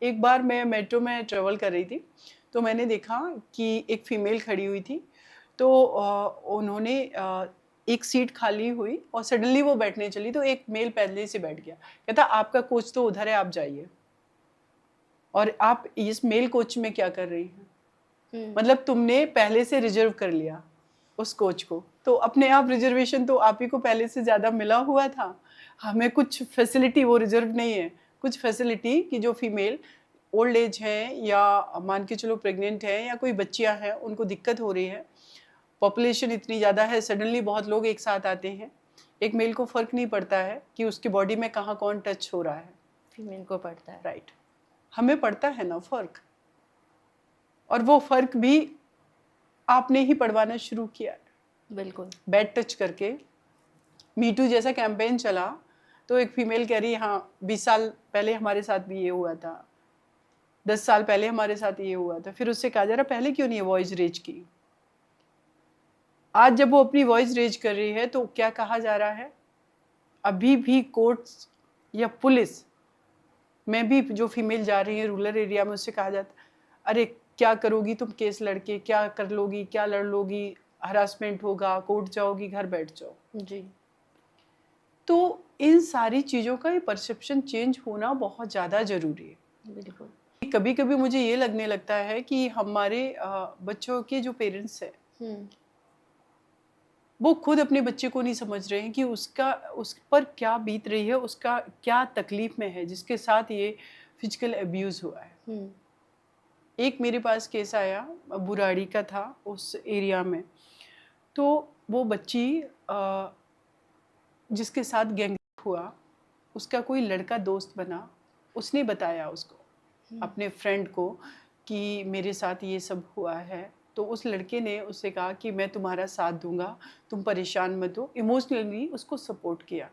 एक बार मैं मेट्रो में ट्रेवल कर रही थी, तो मैंने देखा कि एक फीमेल खड़ी हुई थी, तो उन्होंने एक सीट खाली हुई और सडनली वो बैठने चली, तो एक मेल पहले से बैठ गया। कहता आपका कोच तो उधर है, आप जाइए। और आप इस मेल कोच में क्या कर रही हैं? मतलब तुमने पहले से रिजर्व कर लिया उस कोच को, तो अपने आप रिजर्वेशन तो आप ही को पहले से ज़्यादा मिला हुआ था। हमें कुछ फैसिलिटी वो रिजर्व नहीं है, कुछ फैसिलिटी कि जो फीमेल ओल्ड एज है या मान के चलो प्रेग्नेंट है या कोई बच्चियां हैं, उनको दिक्कत हो रही है, पॉपुलेशन इतनी ज़्यादा है, सडनली बहुत लोग एक साथ आते हैं, एक मेल को फ़र्क नहीं पड़ता है कि उसकी बॉडी में कहाँ कौन टच हो रहा है, फीमेल को पड़ता है। राइट। हमें पड़ता है ना फ़र्क, और वो फ़र्क भी आपने ही पढ़वाना शुरू किया। बिल्कुल। बैड टच करके मी टू जैसा कैंपेन चला, तो एक फीमेल कह रही हाँ 20 साल पहले हमारे साथ भी ये हुआ था, 10 साल पहले हमारे साथ ये हुआ था। फिर उससे कहा जा रहा पहले क्यों नहीं वॉइस रेज की। आज जब वो अपनी वॉइस रेज कर रही है तो क्या कहा जा रहा है, अभी भी कोर्ट्स या पुलिस में भी जो फीमेल जा रही है रूरल एरिया में, उससे कहा जाता अरे क्या करोगी तुम केस लड़के, क्या कर लोगी, क्या लड़ लोगी, हरासमेंट होगा, कोर्ट जाओगी, घर बैठ जाओ। जी। तो इन सारी चीज़ों का ये परसेप्शन चेंज होना बहुत ज़्यादा ज़रूरी है। बिल्कुल। कभी कभी मुझे ये लगने लगता है कि हमारे बच्चों के जो पेरेंट्स हैं वो खुद अपने बच्चे को नहीं समझ रहे हैं कि उस पर क्या बीत रही है, उसका क्या तकलीफ में है जिसके साथ ये फिजिकल अब्यूज़ हुआ है। एक मेरे पास केस आया, बुराड़ी का था उस एरिया में। तो वो बच्ची जिसके साथ गैंगरेप हुआ, उसका कोई लड़का दोस्त बना, उसने बताया उसको अपने फ्रेंड को कि मेरे साथ ये सब हुआ है। तो उस लड़के ने उससे कहा कि मैं तुम्हारा साथ दूंगा, तुम परेशान मत हो, इमोशनली उसको सपोर्ट किया।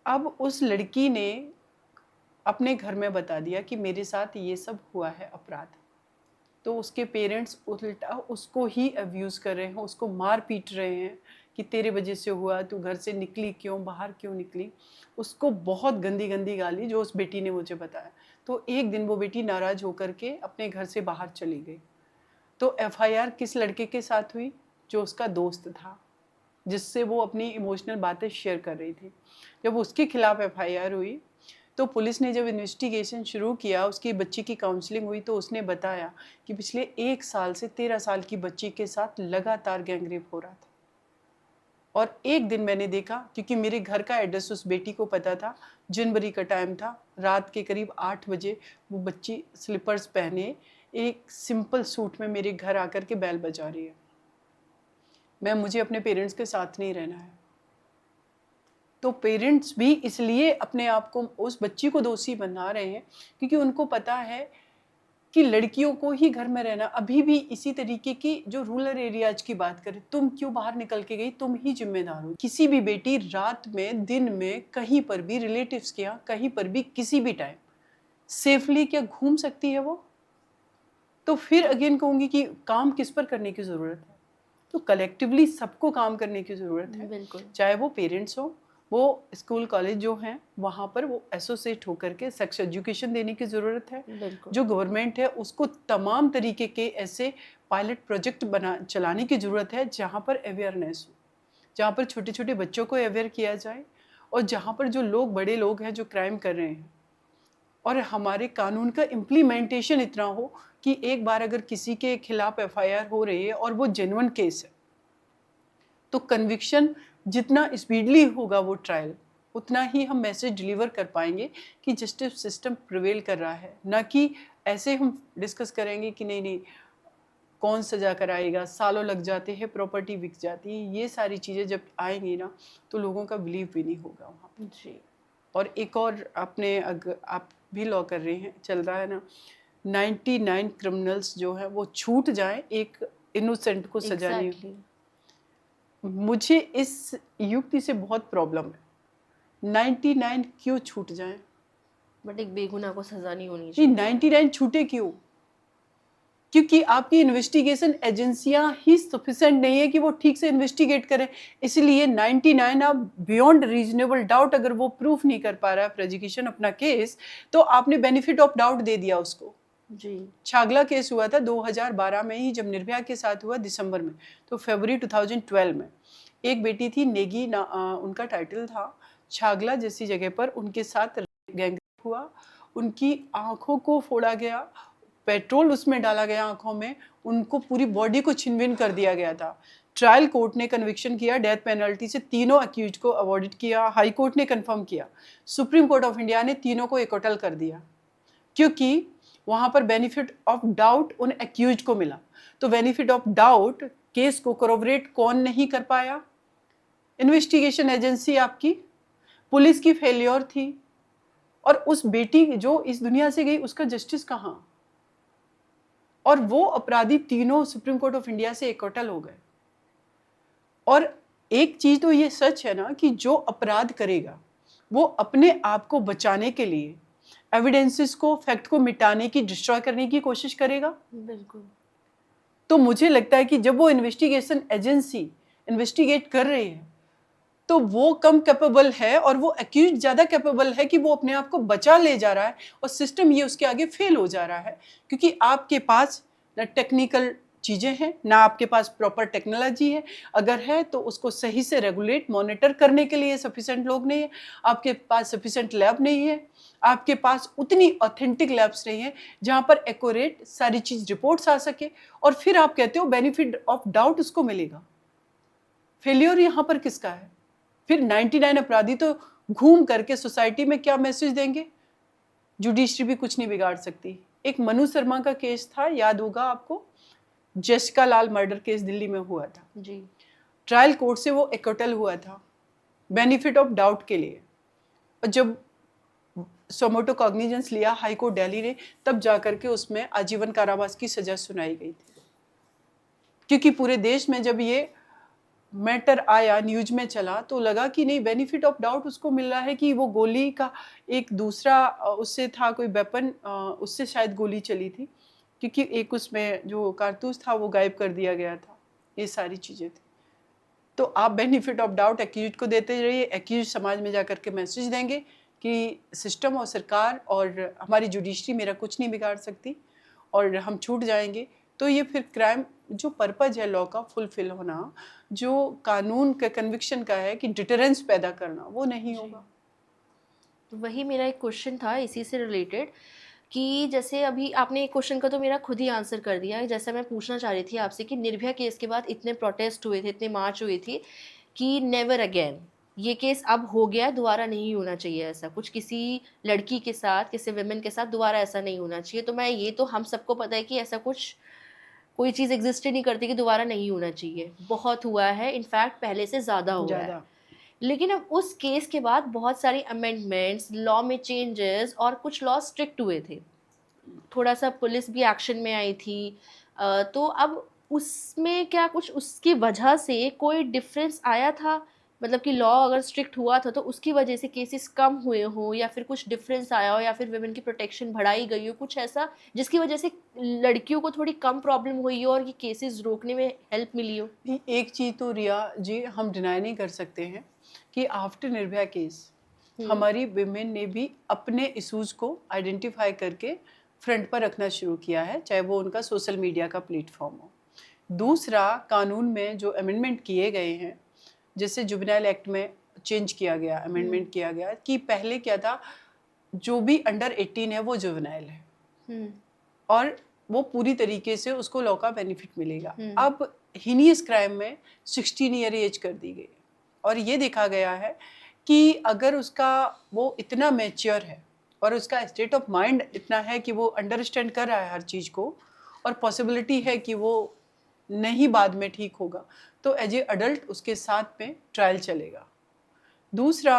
अब उस लड़की ने अपने घर में बता दिया कि मेरे साथ ये सब हुआ है अपराध। तो उसके पेरेंट्स उल्टा उसको ही अब्यूज़ कर रहे हैं, उसको मार पीट रहे हैं कि तेरे वजह से हुआ, तू घर से निकली क्यों, बाहर क्यों निकली। उसको बहुत गंदी गंदी गाली जो उस बेटी ने मुझे बताया। तो एक दिन वो बेटी नाराज़ होकर के अपने घर से बाहर चली गई। तो एफआईआर किस लड़के के साथ हुई, जो उसका दोस्त था, जिससे वो अपनी इमोशनल बातें शेयर कर रही थी। जब उसके खिलाफ एफआईआर हुई तो पुलिस ने जब इन्वेस्टिगेशन शुरू किया, उसकी बच्ची की काउंसलिंग हुई, तो उसने बताया कि पिछले 1 साल से 13 साल की बच्ची के साथ लगातार गैंगरेप हो रहा था। और एक दिन मैंने देखा, क्योंकि मेरे घर का एड्रेस उस बेटी को पता था, जनवरी का टाइम था, रात के करीब 8 बजे वो बच्ची स्लीपर्स पहने एक सिंपल सूट में मेरे घर आकर के बेल बजा रही है। मुझे अपने पेरेंट्स के साथ नहीं रहना है। तो पेरेंट्स भी इसलिए अपने आप को उस बच्ची को दोषी बना रहे हैं क्योंकि उनको पता है कि लड़कियों को ही घर में रहना। अभी भी इसी तरीके की जो रूरल एरियाज की बात करें, तुम क्यों बाहर निकल के गई, तुम ही जिम्मेदार हो। किसी भी बेटी रात में, दिन में, कहीं पर भी, रिलेटिव्स के यहाँ कहीं पर भी, किसी भी टाइम सेफली क्या घूम सकती है वो? तो फिर अगेन कहूंगी कि काम किस पर करने की ज़रूरत है? तो कलेक्टिवली सबको काम करने की ज़रूरत है। बिल्कुल। चाहे वो पेरेंट्स हो, वो स्कूल कॉलेज जो हैं वहाँ पर वो एसोसिएट होकर के सेक्स एजुकेशन देने की ज़रूरत है। बिल्कुल। जो गवर्नमेंट है उसको तमाम तरीके के ऐसे पायलट प्रोजेक्ट चलाने की ज़रूरत है जहाँ पर अवेयरनेस हो, जहाँ पर छोटे छोटे बच्चों को अवेयर किया जाए, और जहाँ पर जो लोग, बड़े लोग हैं जो क्राइम कर रहे हैं, और हमारे कानून का इम्प्लीमेंटेशन इतना हो कि एक बार अगर किसी के खिलाफ एफआईआर हो रही है और वो जेन्युइन केस है, तो कन्विक्शन जितना स्पीडली होगा वो ट्रायल, उतना ही हम मैसेज डिलीवर कर पाएंगे कि जस्टिस सिस्टम प्रिवेल कर रहा है। ना कि ऐसे हम डिस्कस करेंगे कि नहीं नहीं कौन सजा कराएगा, सालों लग जाते हैं, प्रॉपर्टी बिक जाती है। ये सारी चीज़ें जब आएंगी ना तो लोगों का बिलीव भी नहीं होगा वहाँ। जी। और एक और आपने, अगर आप भी लॉ कर रहे हैं, चल रहा है ना, 99 क्रिमिनल्स जो हैं वो छूट जाएं, एक इनोसेंट को सजा नहीं। एग्जैक्टली। मुझे इस युक्ति से बहुत प्रॉब्लम है। 99 क्यों छूट जाएं? बट एक बेगुनाह को सजा नहीं होनी ये चाहिए। 99 छूटे क्यों? क्योंकि आपकी इन्वेस्टिगेशन एजेंसियां ही सफिशिएंट नहीं है कि वो ठीक से इन्वेस्टिगेट करें। इसलिए 99 आप बियॉन्ड रीजनेबल डाउट अगर वो प्रूफ नहीं कर पा रहा है प्रोसिक्यूशन अपना केस, तो आपने बेनिफिट ऑफ डाउट दे दिया उसको। जी। छागला केस हुआ था 2012 में ही, जब निर्भया के साथ हुआ दिसंबर में, तो फरवरी 2012 में एक बेटी थी नेगी उनका टाइटल था। छागला जैसी जगह पर उनके साथ गैंगरेप हुआ, उनकी आंखों को फोड़ा गया, पेट्रोल उसमें डाला गया आंखों में, उनको पूरी बॉडी को छिन-भिन कर दिया गया था। ट्रायल कोर्ट ने कन्विक्शन किया, डेथ पेनल्टी से तीनों अक्यूज को अवॉर्डेड किया, हाई कोर्ट ने कंफर्म किया, सुप्रीम कोर्ट ऑफ इंडिया ने तीनों को इकट्ठा कर दिया, क्योंकि वहां पर बेनिफिट ऑफ डाउट उन अक्यूज को मिला। तो बेनिफिट ऑफ डाउट केस को कोरोबरेट कौन नहीं कर पाया? इन्वेस्टिगेशन एजेंसी आपकी, पुलिस की फेलियर थी, और उस बेटी जो इस दुनिया से गई उसका जस्टिस कहाँ? और वो अपराधी तीनों सुप्रीम कोर्ट ऑफ इंडिया से इकट्ठल हो गए। और एक चीज तो ये सच है ना कि जो अपराध करेगा वो अपने आप को बचाने के लिए एविडेंसेस को, फैक्ट को मिटाने की, डिस्ट्रॉय करने की कोशिश करेगा। बिल्कुल। तो मुझे लगता है कि जब वो इन्वेस्टिगेशन एजेंसी इन्वेस्टिगेट कर रही है तो वो कम कैपेबल है और वो एक्यूज ज़्यादा कैपेबल है कि वो अपने आप को बचा ले जा रहा है, और सिस्टम ये उसके आगे फेल हो जा रहा है, क्योंकि आपके पास ना टेक्निकल चीज़ें हैं, ना आपके पास प्रॉपर टेक्नोलॉजी है, अगर है तो उसको सही से रेगुलेट मॉनिटर करने के लिए सफिशेंट लोग नहीं है, आपके पास सफिशेंट लैब नहीं है, आपके पास उतनी ऑथेंटिक लैब्स नहीं है जहाँ पर एक्यूरेट सारी चीज़ रिपोर्ट्स आ सके, और फिर आप कहते हो बेनिफिट ऑफ डाउट उसको मिलेगा। फेलियर यहाँ पर किसका है? फिर 99 अपराधी तो घूम करके सोसाइटी में क्या मैसेज देंगे? जुडिशरी भी कुछ नहीं बिगाड़ सकती। एक मनु शर्मा का केस था, याद होगा आपको, जसिका लाल मर्डर केस दिल्ली में हुआ था जी। ट्रायल कोर्ट से वो एक्विटल हुआ था बेनिफिट ऑफ डाउट के लिए, और जब सोमोटो कॉग्निजेंस लिया हाई कोर्ट दिल्ली ने, तब जाकर के उसमें आजीवन कारावास की सजा सुनाई गई थी। क्योंकि पूरे देश में जब ये मैटर आया, न्यूज में चला, तो लगा कि नहीं, बेनिफिट ऑफ डाउट उसको मिल रहा है कि वो गोली का एक दूसरा उससे था कोई वेपन, उससे शायद गोली चली थी, क्योंकि एक उसमें जो कारतूस था वो गायब कर दिया गया था। ये सारी चीज़ें थी। तो आप बेनिफिट ऑफ डाउट एक्यूज को देते रहिए, एक्यूज समाज में जाकर के मैसेज देंगे कि सिस्टम और सरकार और हमारी जुडिशरी मेरा कुछ नहीं बिगाड़ सकती, और हम छूट जाएंगे। तो ये फिर क्राइम जो पर्पज है लॉ का फुलफिल होना, जो कानून का कन्विक्शन का है कि डिटरेंस पैदा करना, वो नहीं होगा। तो वही मेरा एक क्वेश्चन था इसी से रिलेटेड, कि जैसे अभी आपने एक क्वेश्चन का तो मेरा खुद ही आंसर कर दिया। जैसा मैं पूछना चाह रही थी आपसे कि निर्भया केस के बाद इतने प्रोटेस्ट हुए थे, इतने मार्च हुए थे, कि नेवर अगेन ये केस अब हो गया, दोबारा नहीं होना चाहिए ऐसा कुछ, किसी लड़की के साथ, किसी विमेन के साथ दोबारा ऐसा नहीं होना चाहिए। तो मैं, ये तो हम सबको पता है कि ऐसा कुछ कोई चीज़ एग्जिस्ट ही नहीं करती कि दोबारा नहीं होना चाहिए। बहुत हुआ है, इनफैक्ट पहले से ज़्यादा हुआ है। लेकिन अब उस केस के बाद बहुत सारी अमेंडमेंट्स, लॉ में चेंजेस, और कुछ लॉ स्ट्रिक्ट हुए थे, थोड़ा सा पुलिस भी एक्शन में आई थी। तो अब उसमें क्या कुछ उसकी वजह से कोई डिफरेंस आया था? मतलब कि लॉ अगर स्ट्रिक्ट हुआ था तो उसकी वजह से केसेस कम हुए हो, या फिर कुछ डिफरेंस आया हो, या फिर वुमेन की प्रोटेक्शन बढ़ाई गई हो, कुछ ऐसा जिसकी वजह से लड़कियों को थोड़ी कम प्रॉब्लम हुई हो और ये केसेस रोकने में हेल्प मिली हो? एक चीज़ तो रिया जी हम डिनाई नहीं कर सकते हैं कि आफ्टर निर्भया केस हमारी विमेन ने भी अपने इशूज़ को आइडेंटिफाई करके फ्रंट पर रखना शुरू किया है, चाहे वो उनका सोशल मीडिया का प्लेटफॉर्म हो। दूसरा, कानून में जो अमेंडमेंट किए गए हैं, जैसे जुवेनाइल एक्ट में चेंज किया गया, अमेंडमेंट किया गया कि पहले क्या था, जो भी अंडर 18 है वो जुवेनाइल है, और वो पूरी तरीके से उसको लॉ का बेनिफिट मिलेगा। अब हीनियस क्राइम में 16 ईयर एज कर दी गई, और ये देखा गया है कि अगर उसका वो इतना मैच्योर है और उसका स्टेट ऑफ माइंड इतना है कि वो अंडरस्टैंड कर रहा है हर चीज़ को, और पॉसिबिलिटी है कि वो नहीं बाद में ठीक होगा, तो एज ए अडल्ट उसके साथ में ट्रायल चलेगा। दूसरा,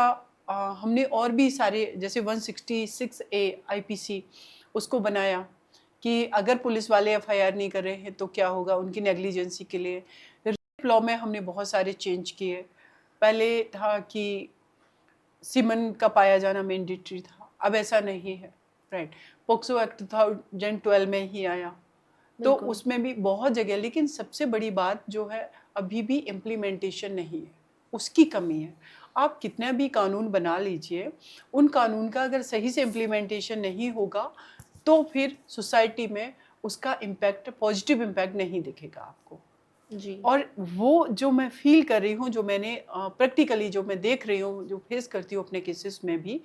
हमने और भी सारे, जैसे 166A IPC उसको बनाया कि अगर पुलिस वाले FIR नहीं कर रहे हैं तो क्या होगा, उनकी नेग्लिजेंसी के लिए। रेप लॉ में हमने बहुत सारे चेंज किए। पहले था कि सीमन का पाया जाना मैंडेटरी था, अब ऐसा नहीं है, राइट। पोक्सो एक्ट 2012 में ही आया, तो बिल्कुल। उसमें भी बहुत जगह, लेकिन सबसे बड़ी बात जो है अभी भी इम्प्लीमेंटेशन नहीं है, उसकी कमी है। आप कितना भी कानून बना लीजिए, उन कानून का अगर सही से इम्प्लीमेंटेशन नहीं होगा तो फिर सोसाइटी में उसका इम्पैक्ट, पॉजिटिव इम्पैक्ट नहीं दिखेगा आपको। जी। और वो जो मैं फील कर रही हूँ, जो मैंने प्रैक्टिकली जो मैं देख रही हूँ, जो फेस करती हूँ अपने केसेस में भी,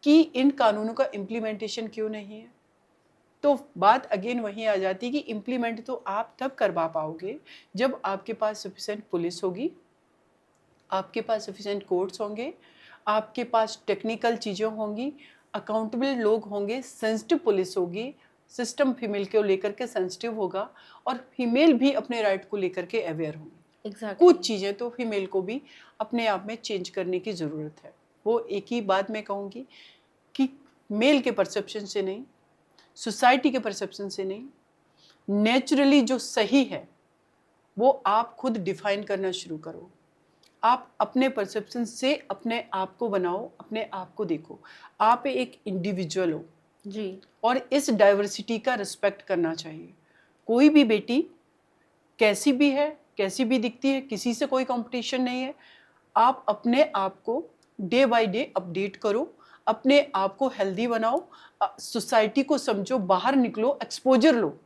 कि इन कानूनों का इम्प्लीमेंटेशन क्यों नहीं है। तो बात अगेन वहीं आ जाती है कि इम्प्लीमेंट तो आप तब करवा पाओगे जब आपके पास सफिशिएंट पुलिस होगी, आपके पास सफिशिएंट कोर्ट्स होंगे, आपके पास टेक्निकल चीज़ें होंगी, अकाउंटेबल लोग होंगे, सेंसिटिव पुलिस होगी, सिस्टम फीमेल को लेकर के सेंसिटिव होगा, और फीमेल भी अपने राइट को लेकर के अवेयर होंगी। एग्जैक्टली। कुछ चीज़ें तो फीमेल को भी अपने आप में चेंज करने की ज़रूरत है। वो एक ही बात मैं कहूँगी कि मेल के परसेप्शन से नहीं, सोसाइटी के परसेप्शन से नहीं, नेचुरली जो सही है वो आप खुद डिफाइन करना शुरू करो। आप अपने परसेप्शन से अपने आप को बनाओ, अपने आप को देखो। आप एक इंडिविजुअल हो जी। और इस डाइवर्सिटी का रिस्पेक्ट करना चाहिए। कोई भी बेटी कैसी भी है, कैसी भी दिखती है, किसी से कोई कंपटीशन नहीं है। आप अपने आप को डे बाय डे अपडेट करो, अपने आप को हेल्दी बनाओ, सोसाइटी को समझो, बाहर निकलो, एक्सपोजर लो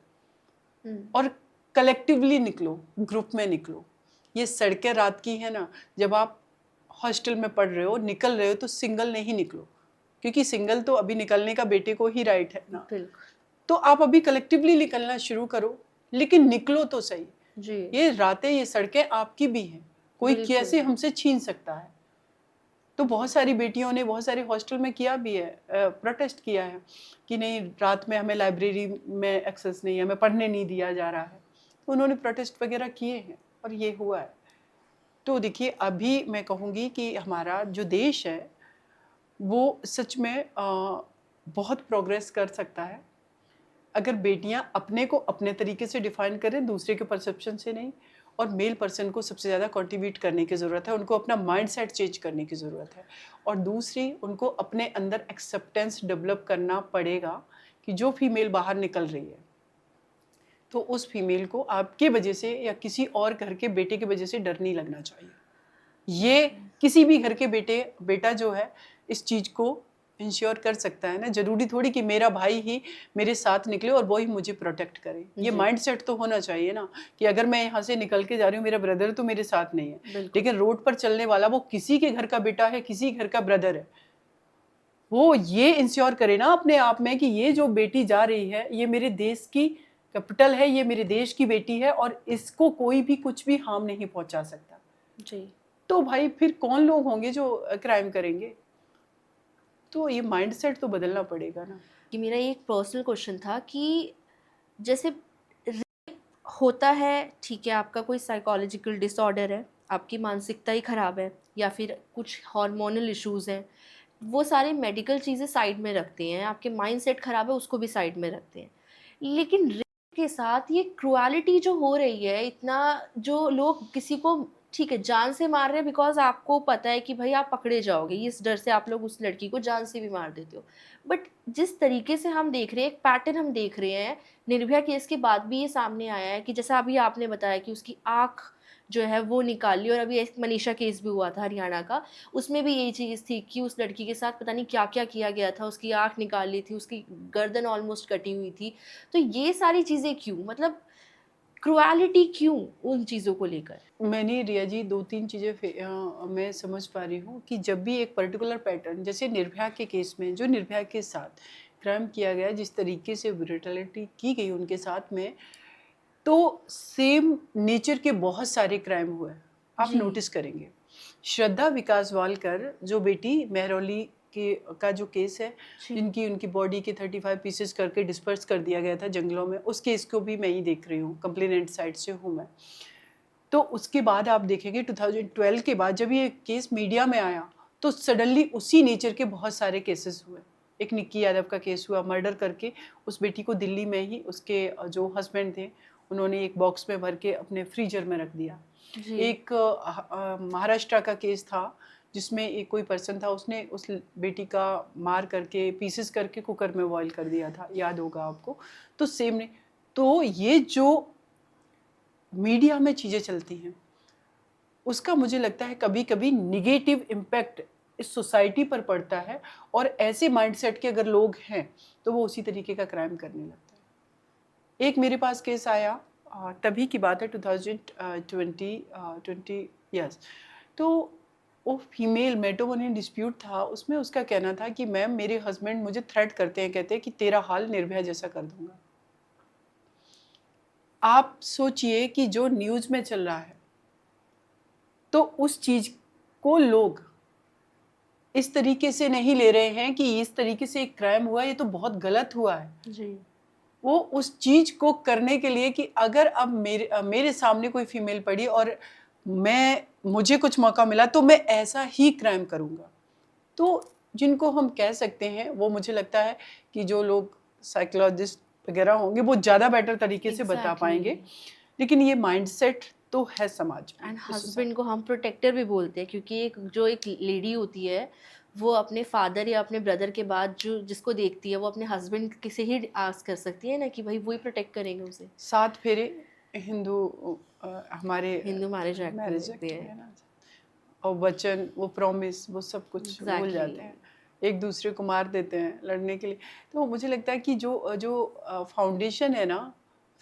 और कलेक्टिवली निकलो, ग्रुप में निकलो। ये सड़कें रात की है ना, जब आप हॉस्टल में पढ़ रहे हो, निकल रहे हो, तो सिंगल नहीं निकलो, क्योंकि सिंगल तो अभी निकलने का बेटे को ही राइट है ना। बिल्कुल। तो आप अभी कलेक्टिवली निकलना शुरू करो, लेकिन निकलो तो सही। जी। ये रातें, ये सड़कें आपकी भी हैं, कोई बिल्कुल। कैसे हमसे छीन सकता है। तो बहुत सारी बेटियों ने बहुत सारे हॉस्टल में किया भी है, प्रोटेस्ट किया है कि नहीं, रात में हमें लाइब्रेरी में एक्सेस नहीं है, हमें पढ़ने नहीं दिया जा रहा है। तो उन्होंने प्रोटेस्ट वगैरह किए हैं और ये हुआ है। तो देखिए, अभी मैं कहूँगी कि हमारा जो देश है वो सच में बहुत प्रोग्रेस कर सकता है अगर बेटियां अपने को अपने तरीके से डिफाइन करें, दूसरे के परसेप्शन से नहीं। और मेल पर्सन को सबसे ज़्यादा कंट्रीब्यूट करने की ज़रूरत है, उनको अपना माइंडसेट चेंज करने की ज़रूरत है। और दूसरी, उनको अपने अंदर एक्सेप्टेंस डेवलप करना पड़ेगा कि जो फीमेल बाहर निकल रही है, तो उस फीमेल को आपके वजह से या किसी और घर के बेटे की वजह से डर नहीं लगना चाहिए। ये किसी भी घर के बेटा जो है इस चीज़ को इंश्योर कर सकता है ना। जरूरी थोड़ी कि मेरा भाई ही मेरे साथ निकले और वो ही मुझे प्रोटेक्ट करे। ये जी। माइंडसेट तो होना चाहिए ना कि अगर मैं यहाँ से निकल के जा रही हूँ, मेरा ब्रदर तो मेरे साथ नहीं है, बिल्कुल। लेकिन रोड पर चलने वाला वो किसी के घर का बेटा है, किसी घर का ब्रदर है। वो ये इंश्योर करे ना अपने आप में कि ये जो बेटी जा रही है, ये मेरे देश की कैपिटल है, ये मेरे देश की बेटी है और इसको कोई भी कुछ भी हार्म नहीं पहुंचा सकता। जी। तो भाई फिर कौन लोग होंगे जो क्राइम करेंगे। तो ये माइंडसेट तो बदलना पड़ेगा ना। कि मेरा एक पर्सनल क्वेश्चन था कि जैसे रेप होता है, ठीक है, आपका कोई साइकोलॉजिकल डिसऑर्डर है, आपकी मानसिकता ही ख़राब है, या फिर कुछ हार्मोनल इश्यूज़ हैं, वो सारे मेडिकल चीज़ें साइड में रखते हैं, आपके माइंडसेट ख़राब है उसको भी साइड में रखते हैं। लेकिन रेप के साथ ये क्रुएलिटी जो हो रही है, इतना जो लोग किसी को, ठीक है, जान से मार रहे हैं बिकॉज आपको पता है कि भाई आप पकड़े जाओगे, इस डर से आप लोग उस लड़की को जान से भी मार देते हो। बट जिस तरीके से हम देख रहे हैं, एक पैटर्न हम देख रहे हैं, निर्भया केस के बाद भी ये सामने आया है कि जैसा अभी आपने बताया कि उसकी आँख जो है वो निकाल ली, और अभी एक मनीषा केस भी हुआ था हरियाणा का, उसमें भी यही चीज़ थी कि उस लड़की के साथ पता नहीं क्या क्या किया गया था, उसकी आँख निकाल ली थी, उसकी गर्दन ऑलमोस्ट कटी हुई थी। तो ये सारी चीज़ें क्यों, मतलब क्रुएलिटी क्यों उन चीज़ों को लेकर? मैंने रिया जी 2-3 चीज़ें मैं समझ पा रही हूँ कि जब भी एक पर्टिकुलर पैटर्न, जैसे निर्भया के केस में जो निर्भया के साथ क्राइम किया गया, जिस तरीके से ब्रूटलिटी की गई उनके साथ में, तो सेम नेचर के बहुत सारे क्राइम हुए। आप जी। नोटिस करेंगे। श्रद्धा विकास वालकर जो बेटी मेहरौली के का जो केस है, जी। जिनकी उनकी बॉडी के 35 पीसेस करके डिस्पर्स कर दिया गया था जंगलों में, उस केस को भी मैं ही देख रही हूँ, कंप्लेनेंट साइड से हूँ मैं। तो उसके बाद आप देखेंगे 2012 के बाद जब ये केस मीडिया में आया, तो सडनली उसी नेचर के बहुत सारे केसेस हुए। एक निक्की यादव का केस हुआ, मर्डर करके उस बेटी को दिल्ली में ही उसके जो हस्बैंड थे उन्होंने एक बॉक्स में भर के अपने फ्रीजर में रख दिया। जी। एक महाराष्ट्र का केस था जिसमें एक कोई पर्सन था, उसने उस बेटी का मार करके पीसेस करके कुकर में बॉईल कर दिया था, याद होगा आपको। तो सेम ने तो ये जो मीडिया में चीज़ें चलती हैं उसका मुझे लगता है कभी कभी निगेटिव इम्पैक्ट इस सोसाइटी पर पड़ता है, और ऐसे माइंडसेट के अगर लोग हैं तो वो उसी तरीके का क्राइम करने लगता है। एक मेरे पास केस आया, तभी की बात है 2020 यस। तो वो फीमेल मैट्रिमोनियल डिस्प्यूट था, उसमें उसका कहना था कि मैम मेरे हस्बैंड मुझे थ्रेट करते हैं, कहते हैं कि तेरा हाल निर्भया जैसा कर दूंगा। आप सोचिए कि जो न्यूज़ में चल रहा है तो उस चीज़ को लोग इस तरीके से नहीं ले रहे हैं कि इस तरीके से एक क्राइम हुआ, ये तो बहुत गलत हुआ है जी। वो उस चीज़ को करने के लिए कि अगर अब मेरे सामने कोई फीमेल पड़ी और मुझे कुछ मौका मिला तो मैं ऐसा ही क्राइम करूँगा। तो जिनको हम कह सकते हैं वो मुझे लगता है कि जो लोग साइकोलॉजिस्ट वगैरह होंगे वो ज़्यादा बेटर तरीके से बता पाएंगे, लेकिन ये माइंडसेट तो है समाज में। एंड हस्बैंड को हम प्रोटेक्टर भी बोलते हैं, क्योंकि एक लेडी होती है वो अपने फादर या अपने ब्रदर के बाद जो जिसको देखती है वो अपने हस्बैंड से ही आस्क कर सकती है ना कि भाई वही प्रोटेक्ट करेंगे उसे। 7 फेरे हमारे हिंदू मैरिज एक्ट में मैरिज होते एक्ट हैं। में है ना, और वचन, वो प्रॉमिस, वो सब कुछ भूल जाते हैं, एक दूसरे को मार देते हैं लड़ने के लिए। तो मुझे लगता है कि जो जो फाउंडेशन है ना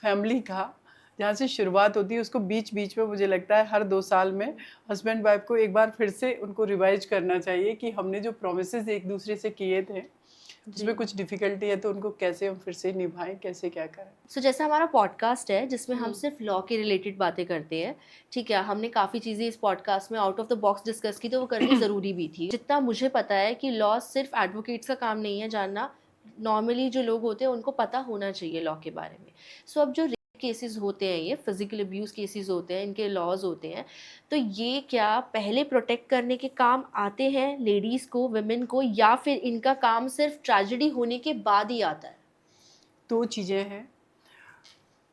फैमिली का, जहाँ से शुरुआत होती है, उसको बीच बीच में मुझे लगता है हर 2 साल में हस्बैंड वाइफ को एक बार फिर से उनको रिवाइज करना चाहिए कि हमने जो प्रोमिसेस एक दूसरे से किए थे उसमें कुछ डिफिकल्टी है तो उनको कैसे हम फिर से निभाएं, कैसे क्या करें। सो जैसा हमारा पॉडकास्ट है जिसमें हम सिर्फ लॉ के रिलेटेड बातें करते हैं, ठीक है, हमने काफ़ी चीज़ें इस पॉडकास्ट में out of the box discuss की, तो वो करनी ज़रूरी भी थी। जितना मुझे पता है कि लॉ सिर्फ एडवोकेट्स का काम नहीं है जानना, नॉर्मली जो लोग होते हैं उनको पता होना चाहिए लॉ के बारे में। सो अब जो रेप केसेस होते हैं, ये फिजिकल अब्यूज़ केसेस होते हैं, इनके लॉज होते हैं, तो ये क्या पहले प्रोटेक्ट करने के काम आते हैं लेडीज़ को, वुमेन को, या फिर इनका काम सिर्फ ट्रेजेडी होने के बाद ही आता है? 2 चीज़ें हैं।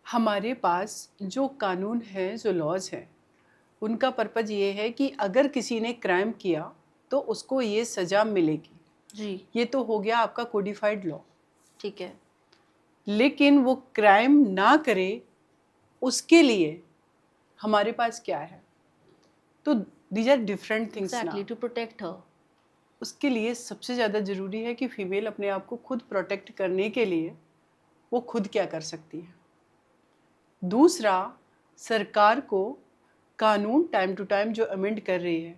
हमारे पास जो कानून है, जो लॉज हैं, उनका पर्पज़ ये है कि अगर किसी ने क्राइम किया तो उसको ये सज़ा मिलेगी। जी। ये तो हो गया आपका कोडिफाइड लॉ। ठीक है। लेकिन वो क्राइम ना करे उसके लिए हमारे पास क्या है? तो दीज आर डिफरेंट थिंग्स ना। Exactly, to protect her. उसके लिए सबसे ज़्यादा ज़रूरी है कि फीमेल अपने आप को खुद प्रोटेक्ट करने के लिए वो खुद क्या कर सकती है। दूसरा, सरकार को कानून टाइम टू टाइम जो अमेंड कर रही है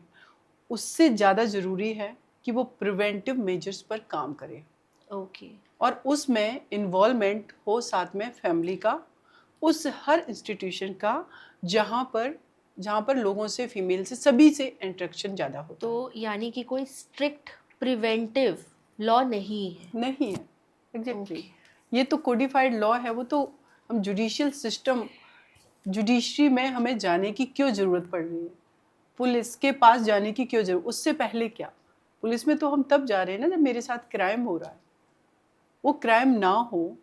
उससे ज़्यादा ज़रूरी है कि वो प्रिवेंटिव मेजर्स पर काम करे। ओके। और उसमें इन्वॉल्वमेंट हो साथ में फैमिली का, उस हर इंस्टीट्यूशन का जहाँ पर लोगों से, फीमेल से, सभी से इंटरेक्शन ज़्यादा होता तो यानी कि कोई स्ट्रिक्ट प्रिवेंटिव लॉ नहीं है? नहीं है। Exactly Okay. ये तो कोडिफाइड लॉ है। वो तो हम जुडिशियल सिस्टम, जुडिशरी में हमें जाने की क्यों ज़रूरत पड़ रही है, पुलिस के पास जाने की क्यों ज़रूरत, उससे पहले क्या, पुलिस में तो हम तब जा रहे हैं ना जब मेरे साथ क्राइम हो रहा है। वो क्राइम ना हो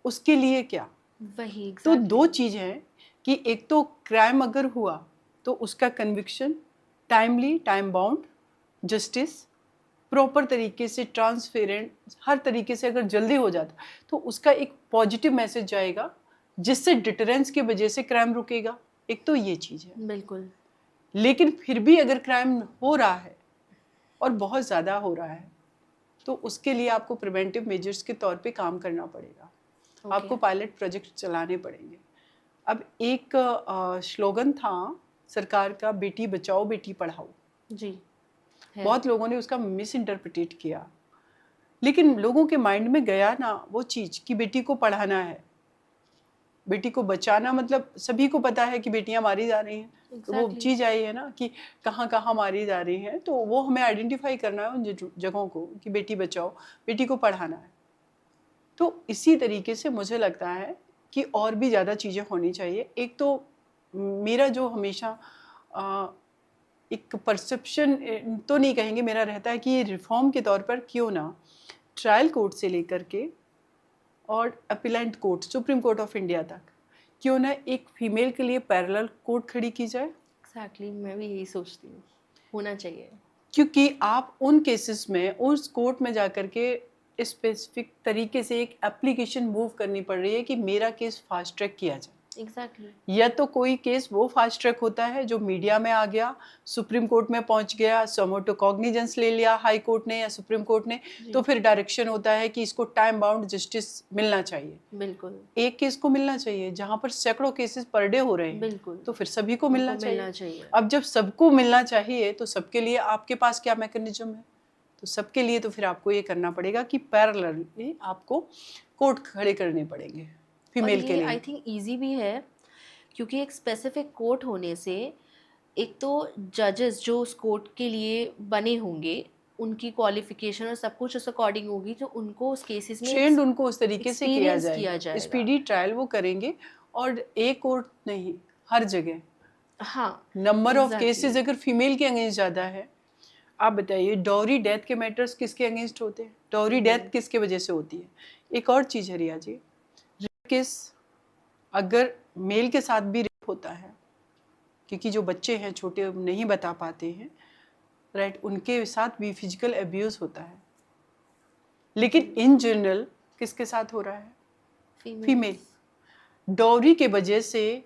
उसके लिए क्या। वही तो exactly. 2 चीज़ हैं कि एक तो क्राइम अगर हुआ तो उसका conviction timely, time bound, justice proper तरीके से, ट्रांसपेरेंट, हर तरीके से अगर जल्दी हो जाता तो उसका एक पॉजिटिव मैसेज जाएगा जिससे डिटरेंस की वजह से क्राइम रुकेगा। एक तो ये चीज़ है। बिल्कुल। लेकिन फिर भी अगर क्राइम हो रहा है और बहुत ज़्यादा हो रहा है तो उसके लिए आपको प्रिवेंटिव मेजर्स के तौर पे काम करना पड़ेगा। आपको पायलट प्रोजेक्ट चलाने पड़ेंगे। अब एक स्लोगन था सरकार का, बेटी बचाओ बेटी पढ़ाओ। जी है। बहुत लोगों ने उसका मिस इंटरप्रिटेट किया, लेकिन लोगों के माइंड में गया ना वो चीज़ कि बेटी को पढ़ाना है, बेटी को बचाना, मतलब सभी को पता है कि बेटियां मारी जा रही हैं। तो वो चीज़ आई है ना कि कहाँ कहाँ मारी जा रही हैं, तो वो हमें आइडेंटिफाई करना है उन जगहों को कि बेटी बचाओ, बेटी को पढ़ाना है। तो इसी तरीके से मुझे लगता है कि और भी ज़्यादा चीज़ें होनी चाहिए। एक तो मेरा जो हमेशा एक परसेप्शन तो नहीं कहेंगे, मेरा रहता है कि ये रिफॉर्म के तौर पर क्यों ना ट्रायल कोर्ट से लेकर के और appellate court, supreme court of India तक, क्यों ना एक फीमेल के लिए पैरेलल कोर्ट खड़ी की जाए। एग्जैक्टली, मैं भी यही सोचती हूँ, होना चाहिए। क्योंकि आप उन केसेस में उस कोर्ट में जा कर के स्पेसिफिक तरीके से एक एप्लीकेशन मूव करनी पड़ रही है कि मेरा केस फास्ट ट्रैक किया जाए। एग्जैक्टली। या तो कोई केस वो फास्ट ट्रैक होता है जो मीडिया में आ गया, सुप्रीम कोर्ट में पहुंच गया, समोटो कॉग्निजेंस ले लिया हाई कोर्ट ने या सुप्रीम कोर्ट ने, तो फिर डायरेक्शन होता है कि इसको टाइम बाउंड जस्टिस मिलना चाहिए। बिल्कुल एक केस को मिलना चाहिए, जहां पर सैकड़ों केसेस पर डे हो रहे हैं, बिल्कुल तो फिर सभी को मिलना चाहिए। अब जब सबको मिलना चाहिए तो सबके लिए आपके पास क्या मैकेनिज्म है? तो सबके लिए तो फिर आपको ये करना पड़ेगा कि पैरेलली आपको कोर्ट खड़े करने पड़ेंगे फीमेल के लिए। आई थिंक ईजी भी है, क्योंकि एक स्पेसिफिक कोर्ट होने से एक तो जजेस जो उस कोर्ट के लिए बने होंगे उनकी क्वालिफिकेशन और सब कुछ उस अकॉर्डिंग होगी, तो उनको उस केसेस में ट्रेंड उनको उस तरीके से किया experience किया जाएगा, जाएगा। स्पीडी ट्रायल वो करेंगे। और एक कोर्ट नहीं, हर जगह हाँ नंबर ऑफ exactly. केसेस अगर फीमेल के अगेंस्ट ज़्यादा है। आप बताइए डॉरी डेथ के मैटर्स किसके अगेंस्ट होते हैं? डॉरी डेथ किसके वजह से होती है? एक और चीज़ है रिया जी, रेप केस अगर मेल के साथ भी रेप होता है, क्योंकि जो बच्चे हैं छोटे नहीं बता पाते हैं, राइट, उनके साथ भी फिजिकल अब्यूज़ होता है, लेकिन इन जनरल किसके साथ हो रहा है? फीमेल। डॉरी के वजह से,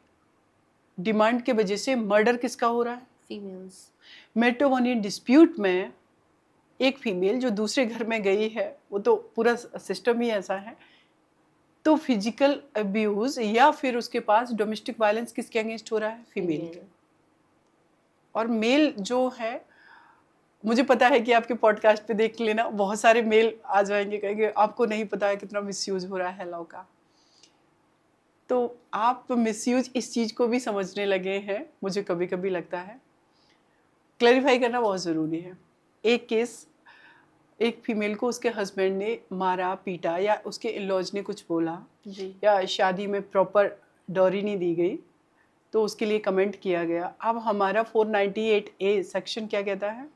डिमांड के वजह से मर्डर किसका हो रहा है? फीमेल्स। मैट्रिमोनियल डिस्प्यूट में एक फीमेल जो दूसरे घर में गई है, वो तो पूरा सिस्टम ही ऐसा है, तो फिजिकल अब्यूज या फिर उसके पास डोमेस्टिक वायलेंस किसके अगेंस्ट हो रहा है? फीमेल के। और मेल जो है, मुझे पता है कि आपके पॉडकास्ट पे देख लेना, बहुत सारे मेल आ जाएंगे, कहेंगे आपको नहीं पता है कितना मिसयूज हो रहा है लॉ का। तो आप मिसयूज इस चीज़ को भी समझने लगे हैं, मुझे कभी कभी लगता है। क्लैरिफाई करना बहुत ज़रूरी है। एक केस, एक फीमेल को उसके हस्बैंड ने मारा पीटा, या उसके इन-लॉज ने कुछ बोला जी। या शादी में प्रॉपर डॉरी नहीं दी गई, तो उसके लिए कमेंट किया गया। अब हमारा 498A सेक्शन क्या कहता है?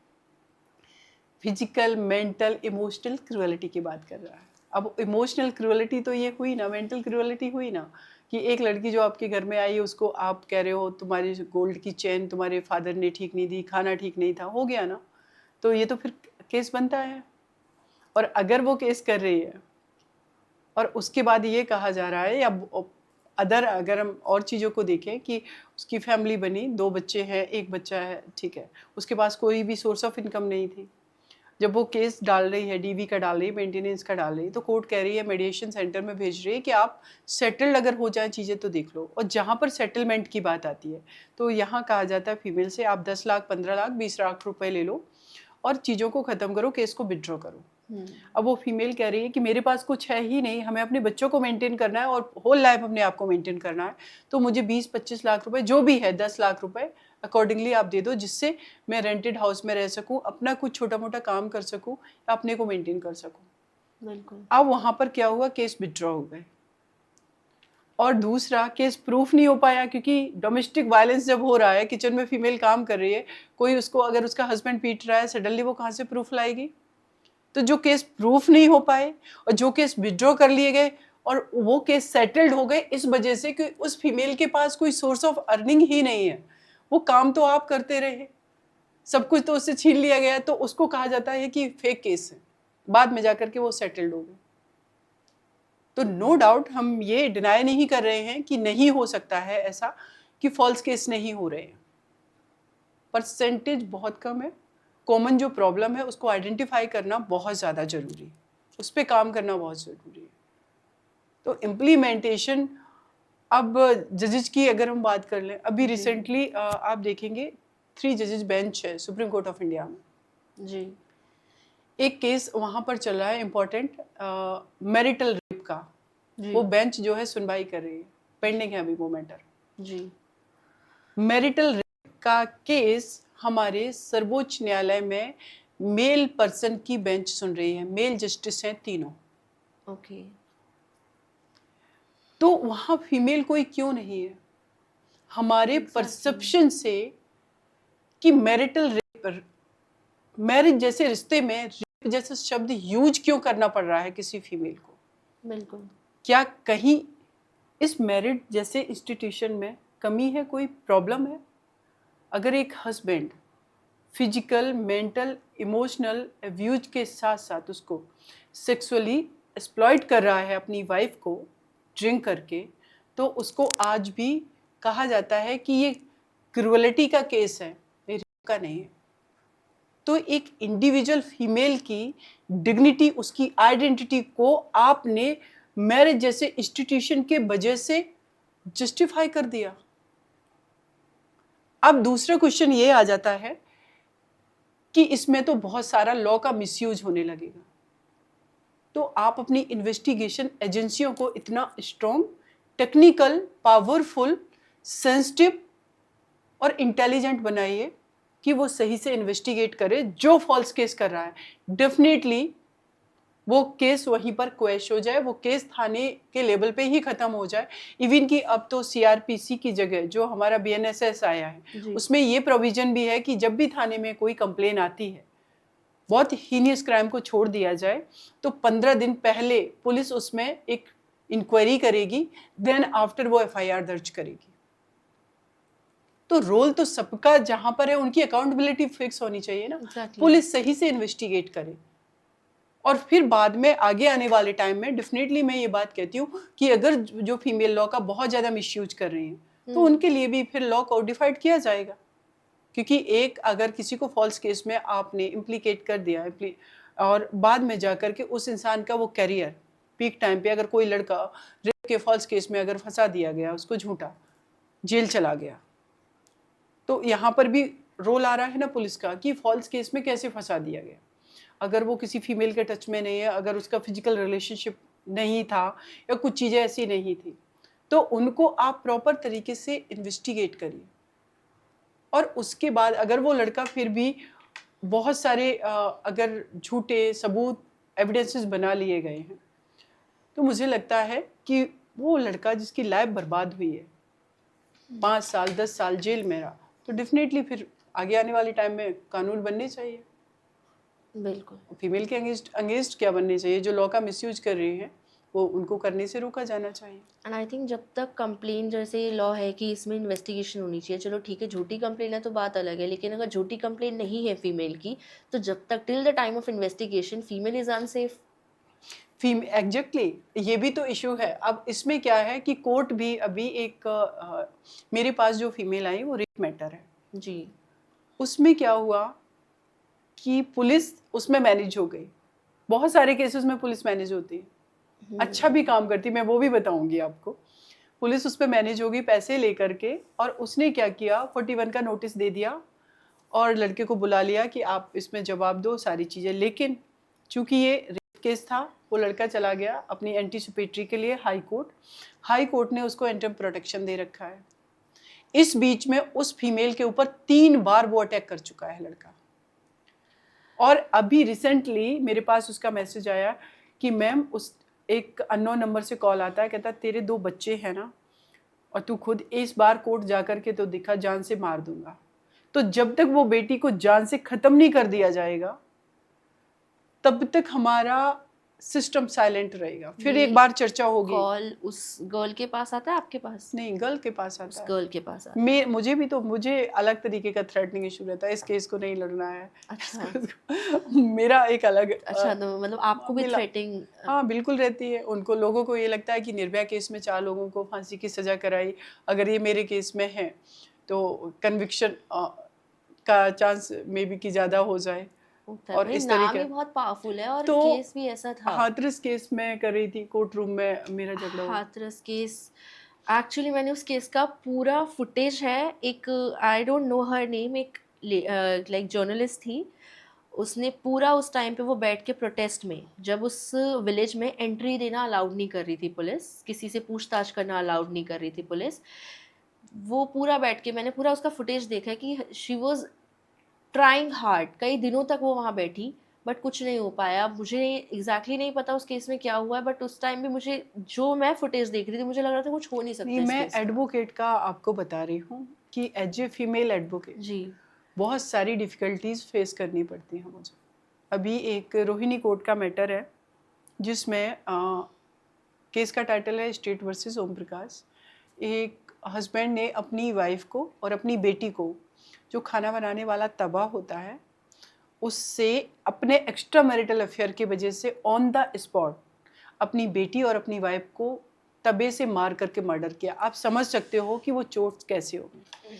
फिजिकल, मेंटल, इमोशनल क्रूअलिटी की बात कर रहा है। अब इमोशनल क्रूअलिटी तो ये हुई ना, मेंटल क्रूअलिटी हुई ना, कि एक लड़की जो आपके घर में आई, उसको आप कह रहे हो तुम्हारी गोल्ड की चेन तुम्हारे फादर ने ठीक नहीं दी, खाना ठीक नहीं था, हो गया ना, तो ये तो फिर केस बनता है। और अगर वो केस कर रही है और उसके बाद ये कहा जा रहा है, या अगर हम और चीज़ों को देखें कि उसकी फैमिली बनी, 2 बच्चे हैं, 1 बच्चा है, ठीक है, उसके पास कोई भी सोर्स ऑफ इनकम नहीं थी, जब वो केस डाल रही है, डीवी का डाल रही है, मेंटेनेंस का डाल रही है, तो कोर्ट कह रही है, मीडिएशन सेंटर में भेज रही है कि आप सेटल्ड अगर हो जाए चीज़ें तो देख लो। और जहाँ पर सेटलमेंट की बात आती है, तो यहाँ कहा जाता है फीमेल से, आप 10 लाख, 15 लाख, 20 लाख रुपए ले लो और चीज़ों को ख़त्म करो, केस को विड्रॉ करो। अब वो फीमेल कह रही है कि मेरे पास कुछ है ही नहीं, हमें अपने बच्चों को मेंटेन करना है और होल लाइफ अपने आप को मेंटेन करना है, तो मुझे 20-25 लाख रुपए, जो भी है 10 लाख रुपए अकॉर्डिंगली आप दे दो, जिससे मैं रेंटेड हाउस में रह सकूं, अपना कुछ छोटा मोटा काम कर सकूं, अपने को मेंटेन कर सकूं। बिल्कुल। अब वहां पर क्या हुआ? केस विड्रॉ हो गए। और दूसरा केस प्रूफ नहीं हो पाया, क्योंकि डोमेस्टिक वायलेंस जब हो रहा है, किचन में फीमेल काम कर रही है, कोई उसको, अगर उसका हस्बैंड पीट रहा है, सडनली वो कहाँ से प्रूफ लाएगी? तो जो केस प्रूफ नहीं हो पाए और जो केस विड्रॉ कर लिए गए और वो केस सेटल्ड हो गए, इस वजह से कि उस फीमेल के पास कोई सोर्स ऑफ अर्निंग ही नहीं है। वो काम तो आप करते रहे, सब कुछ तो उससे छीन लिया गया, तो उसको कहा जाता है कि फेक केस है, बाद में जाकर के वो सेटल्ड हो गए। तो नो डाउट हम ये डिनाई नहीं कर रहे हैं कि नहीं हो सकता है ऐसा कि फॉल्स केस नहीं हो रहे हैं, परसेंटेज बहुत कम है। कॉमन जो प्रॉब्लम है उसको आइडेंटिफाई करना बहुत ज़्यादा ज़रूरी है, उस पर काम करना बहुत ज़रूरी है। तो इम्प्लीमेंटेशन, अब जजेस की अगर हम बात कर लें, अभी रिसेंटली आप देखेंगे 3 जजेस बेंच है सुप्रीम कोर्ट ऑफ इंडिया में जी। एक केस वहाँ पर चल रहा है इम्पोर्टेंट, मैरिटल रेप का। वो बेंच जो है सुनवाई कर रही है, पेंडिंग है अभी वो मैटर जी। मैरिटल रेप का केस हमारे सर्वोच्च न्यायालय में मेल पर्सन की बेंच सुन रही है, मेल जस्टिस हैं तीनों। ओके। तो वहाँ फीमेल कोई क्यों नहीं है? हमारे परसेप्शन से कि मैरिटल रेप, मैरिज जैसे रिश्ते में रेप जैसे शब्द यूज क्यों करना पड़ रहा है किसी फीमेल को? बिल्कुल। क्या कहीं इस मैरिज जैसे इंस्टीट्यूशन में कमी है, कोई प्रॉब्लम है? अगर एक husband physical, mental, emotional abuse के साथ साथ उसको सेक्सुअली एक्सप्लॉइट कर रहा है अपनी वाइफ को ड्रिंक करके, तो उसको आज भी कहा जाता है कि ये क्रूअलिटी का केस है, ये रेप का नहीं है। तो एक इंडिविजुअल फीमेल की डिग्निटी, उसकी आइडेंटिटी को आपने मैरिज जैसे इंस्टीट्यूशन के वजह से जस्टिफाई कर दिया। अब दूसरा क्वेश्चन ये आ जाता है कि इसमें तो बहुत सारा लॉ का मिसयूज होने लगेगा। तो आप अपनी इन्वेस्टिगेशन एजेंसियों को इतना स्ट्रॉन्ग, टेक्निकल, पावरफुल, सेंसिटिव और इंटेलिजेंट बनाइए कि वो सही से इन्वेस्टिगेट करे। जो फॉल्स केस कर रहा है डेफिनेटली वो केस वहीं पर क्वैश हो जाए, वो केस थाने के लेवल पे ही ख़त्म हो जाए। इवन कि अब तो सीआरपीसी की जगह जो हमारा बीएनएसएस आया है उसमें ये प्रोविज़न भी है कि जब भी थाने में कोई कंप्लेन आती है, बहुत हीनियस क्राइम को छोड़ दिया जाए, तो 15 दिन पहले पुलिस उसमें एक इंक्वायरी करेगी, देन आफ्टर वो एफआईआर दर्ज करेगी। तो रोल तो सबका जहां पर है, उनकी अकाउंटेबिलिटी फिक्स होनी चाहिए ना। पुलिस सही से इन्वेस्टिगेट करे और फिर बाद में आगे आने वाले टाइम में डेफिनेटली मैं ये बात कहती हूँ कि अगर जो फीमेल लॉ का बहुत ज़्यादा मिसयूज कर रही हैं तो उनके लिए भी फिर लॉ कोडिफाइड किया जाएगा। क्योंकि एक अगर किसी को फॉल्स केस में आपने इम्प्लीकेट कर दिया और बाद में जा कर के उस इंसान का वो कैरियर पीक टाइम पे, अगर कोई लड़का रेप के फॉल्स केस में अगर फंसा दिया गया, उसको झूठा जेल चला गया, तो यहाँ पर भी रोल आ रहा है ना पुलिस का कि फॉल्स केस में कैसे फंसा दिया गया। अगर वो किसी फीमेल के टच में नहीं है, अगर उसका फिजिकल रिलेशनशिप नहीं था या कुछ चीज़ें ऐसी नहीं थी, तो उनको आप प्रॉपर तरीके से इन्वेस्टिगेट करिए। और उसके बाद अगर वो लड़का फिर भी बहुत सारे अगर झूठे सबूत एविडेंसेस बना लिए गए हैं, तो मुझे लगता है कि वो लड़का जिसकी लाइफ बर्बाद हुई है, 5 साल 10 साल जेल में रहा, तो डेफिनेटली फिर आगे आने वाले टाइम में कानून बनने चाहिए। बिल्कुल। फीमेल के अगेंस्ट क्या बनने चाहिए? जो लॉ का मिसयूज कर रही हैं वो उनको करने से रोका जाना चाहिए। एंड आई थिंक जब तक कंप्लेन जैसे लॉ है कि इसमें इन्वेस्टिगेशन होनी चाहिए, चलो ठीक है, झूठी कंप्लेन है तो बात अलग है, लेकिन अगर झूठी कंप्लेन नहीं है फीमेल की, तो जब तक till the time of investigation female is unsafe. Exactly, ये भी तो इशू है। अब इसमें क्या है कि कोर्ट भी अभी एक मेरे पास जो फीमेल आई वो रेप मैटर है जी। उसमें क्या हुआ कि पुलिस उसमें मैनेज हो गई। बहुत सारे केसेस में पुलिस मैनेज होती है, अच्छा भी काम करती, मैं वो भी बताऊंगी आपको। पुलिस उस पर मैनेज होगी पैसे लेकर के, और उसने क्या किया 41 का नोटिस दे दिया और लड़के को बुला लिया कि आप इसमें जवाब दो सारी चीज़ें। लेकिन चूंकि ये रेप केस था, वो लड़का चला गया अपनी एंटीसिपेटरी के लिए हाई कोर्ट ने उसको एंटम प्रोटेक्शन दे रखा है। इस बीच में उस फीमेल के ऊपर 3 बार वो अटैक कर चुका है लड़का। और अभी रिसेंटली मेरे पास उसका मैसेज आया कि मैम, उस एक अननोन नंबर से कॉल आता है, कहता तेरे 2 बच्चे हैं ना, और तू खुद इस बार कोर्ट जा कर के तो दिखा, जान से मार दूंगा। तो जब तक वो बेटी को जान से खत्म नहीं कर दिया जाएगा तब तक हमारा सिस्टम साइलेंट रहेगा। फिर एक बार चर्चा होगी। कॉल उस गर्ल के पास आता है, आपके पास? नहीं, गर्ल के पास आता है। गर्ल के पास आता है। मुझे अलग तरीके का थ्रेटनिंग इशू रहता है, इस केस को नहीं लड़ना है। अच्छा। मेरा एक अलग अच्छा, तो मतलब आपको भी थ्रेटिंग? हाँ बिल्कुल रहती है। उनको, लोगों को ये लगता है कि निर्भया केस में 4 लोगों को फांसी की सजा कराई, अगर ये मेरे केस में है तो कन्विक्शन का चांस मे बी कि ज़्यादा हो जाए। और इस नाम ही बहुत पावरफुल है, और तो केस भी ऐसा था। हाथरस केस में कर रही थी, कोर्ट रूम में मेरा झगड़ा हुआ। हाथरस केस, एक्चुअली मैंने उस केस का पूरा फुटेज है। एक I don't know her name, एक लाइक जर्नलिस्ट थी, उसने पूरा उस टाइम पे वो बैठ के प्रोटेस्ट में, जब उस विलेज में एंट्री देना अलाउड नहीं कर रही थी पुलिस, किसी से पूछताछ करना अलाउड नहीं कर रही थी पुलिस, वो पूरा बैठ के मैंने पूरा उसका फुटेज देखा कि शी वॉज ट्राइंग हार्ड। कई दिनों तक वो वहाँ बैठी बट कुछ नहीं हो पाया। मुझे एग्जैक्टली नहीं पता उस केस में क्या हुआ है, बट उस टाइम भी मुझे, जो मैं फुटेज देख रही थी, मुझे लग रहा था कुछ हो नहीं सकता। नहीं, मैं एडवोकेट का आपको बता रही हूँ कि एज ए फीमेल एडवोकेट जी बहुत सारी डिफ़िकल्टीज फेस करनी पड़ती हैं मुझे। अभी एक रोहिणी कोर्ट का मैटर है जिसमें केस का टाइटल है स्टेट वर्सेस ओम प्रकाश। एक हस्बैंड ने अपनी वाइफ को और अपनी बेटी को, जो खाना बनाने वाला तवा होता है, उससे अपने एक्स्ट्रा मैरिटल अफेयर की वजह से ऑन द स्पॉट अपनी बेटी और अपनी वाइफ को तबे से मार करके मर्डर किया। आप समझ सकते हो कि वो चोट कैसे होगी।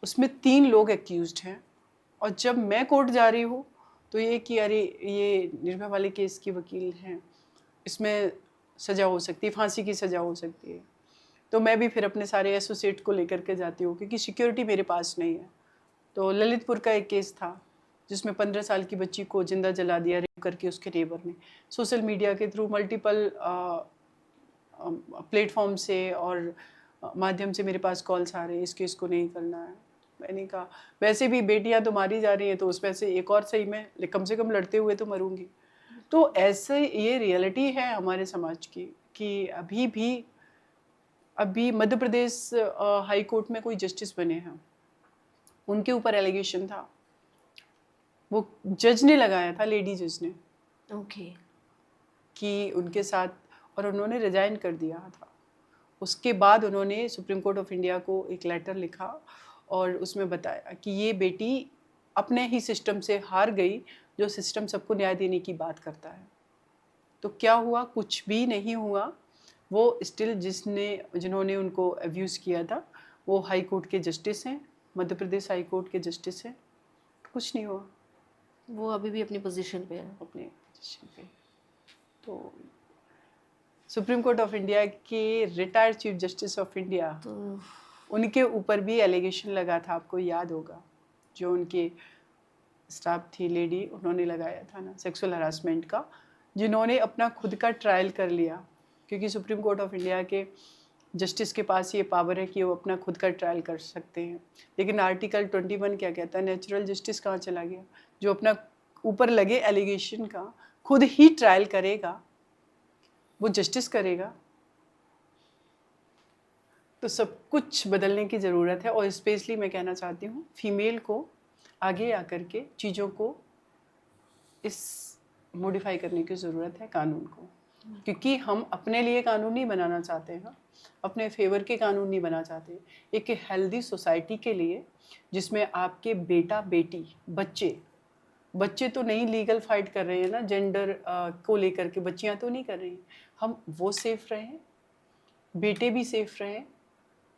उसमें 3 लोग एक्यूज्ड हैं और जब मैं कोर्ट जा रही हूँ तो ये कि अरे ये निर्भया वाले केस की वकील हैं, इसमें सज़ा हो सकती है, फांसी की सज़ा हो सकती है। तो मैं भी फिर अपने सारे एसोसिएट को लेकर के जाती हूँ क्योंकि सिक्योरिटी मेरे पास नहीं है। तो ललितपुर का एक केस था जिसमें 15 साल की बच्ची को जिंदा जला दिया रेप करके उसके नेबर ने। सोशल मीडिया के थ्रू मल्टीपल प्लेटफॉर्म से और माध्यम से मेरे पास कॉल्स आ रहे हैं, इस केस को नहीं करना है। मैंने कहा वैसे भी बेटियां तो मारी जा रही हैं तो उसमें से एक और सही में कम से कम लड़ते हुए तो मरूंगी। तो ऐसे ये रियलिटी है हमारे समाज की कि अभी मध्य प्रदेश हाई कोर्ट में कोई जस्टिस बने हैं, उनके ऊपर एलिगेशन था, वो जज ने लगाया था, लेडी जज ने, ओके कि उनके साथ, और उन्होंने रिजाइन कर दिया था। उसके बाद उन्होंने सुप्रीम कोर्ट ऑफ इंडिया को एक लेटर लिखा और उसमें बताया कि ये बेटी अपने ही सिस्टम से हार गई, जो सिस्टम सबको न्याय देने की बात करता है। तो क्या हुआ? कुछ भी नहीं हुआ। वो स्टिल जिन्होंने उनको अब्यूज़ किया था वो हाई कोर्ट के जस्टिस हैं, मध्य प्रदेश हाई कोर्ट के जस्टिस हैं। कुछ नहीं हुआ, वो अभी भी अपनी पोजीशन पे है। अपने पोजीशन पे। तो सुप्रीम कोर्ट ऑफ इंडिया के retired chief justice of India, तो उनके ऊपर भी एलिगेशन लगा था, आपको याद होगा, जो उनके स्टाफ थी लेडी, उन्होंने लगाया था ना सेक्सुअल हरासमेंट का, जिन्होंने अपना खुद का ट्रायल कर लिया क्योंकि सुप्रीम कोर्ट ऑफ इंडिया के जस्टिस के पास ये पावर है कि वो अपना खुद का ट्रायल कर सकते हैं। लेकिन आर्टिकल 21 क्या कहता है? नेचुरल जस्टिस कहाँ चला गया? जो अपना ऊपर लगे एलिगेशन का खुद ही ट्रायल करेगा वो जस्टिस करेगा। तो सब कुछ बदलने की ज़रूरत है और स्पेशली मैं कहना चाहती हूँ फीमेल को आगे आकर के चीज़ों को इस मॉडिफाई करने की ज़रूरत है कानून को, क्योंकि हम अपने लिए कानून नहीं बनाना चाहते हैं, अपने फेवर के कानून नहीं बनाना चाहते। एक हेल्दी सोसाइटी के लिए जिसमें आपके बेटा बेटी बच्चे तो नहीं लीगल फाइट कर रहे हैं ना, जेंडर को लेकर के बच्चियां तो नहीं कर रही हैं, हम वो सेफ रहें, बेटे भी सेफ रहें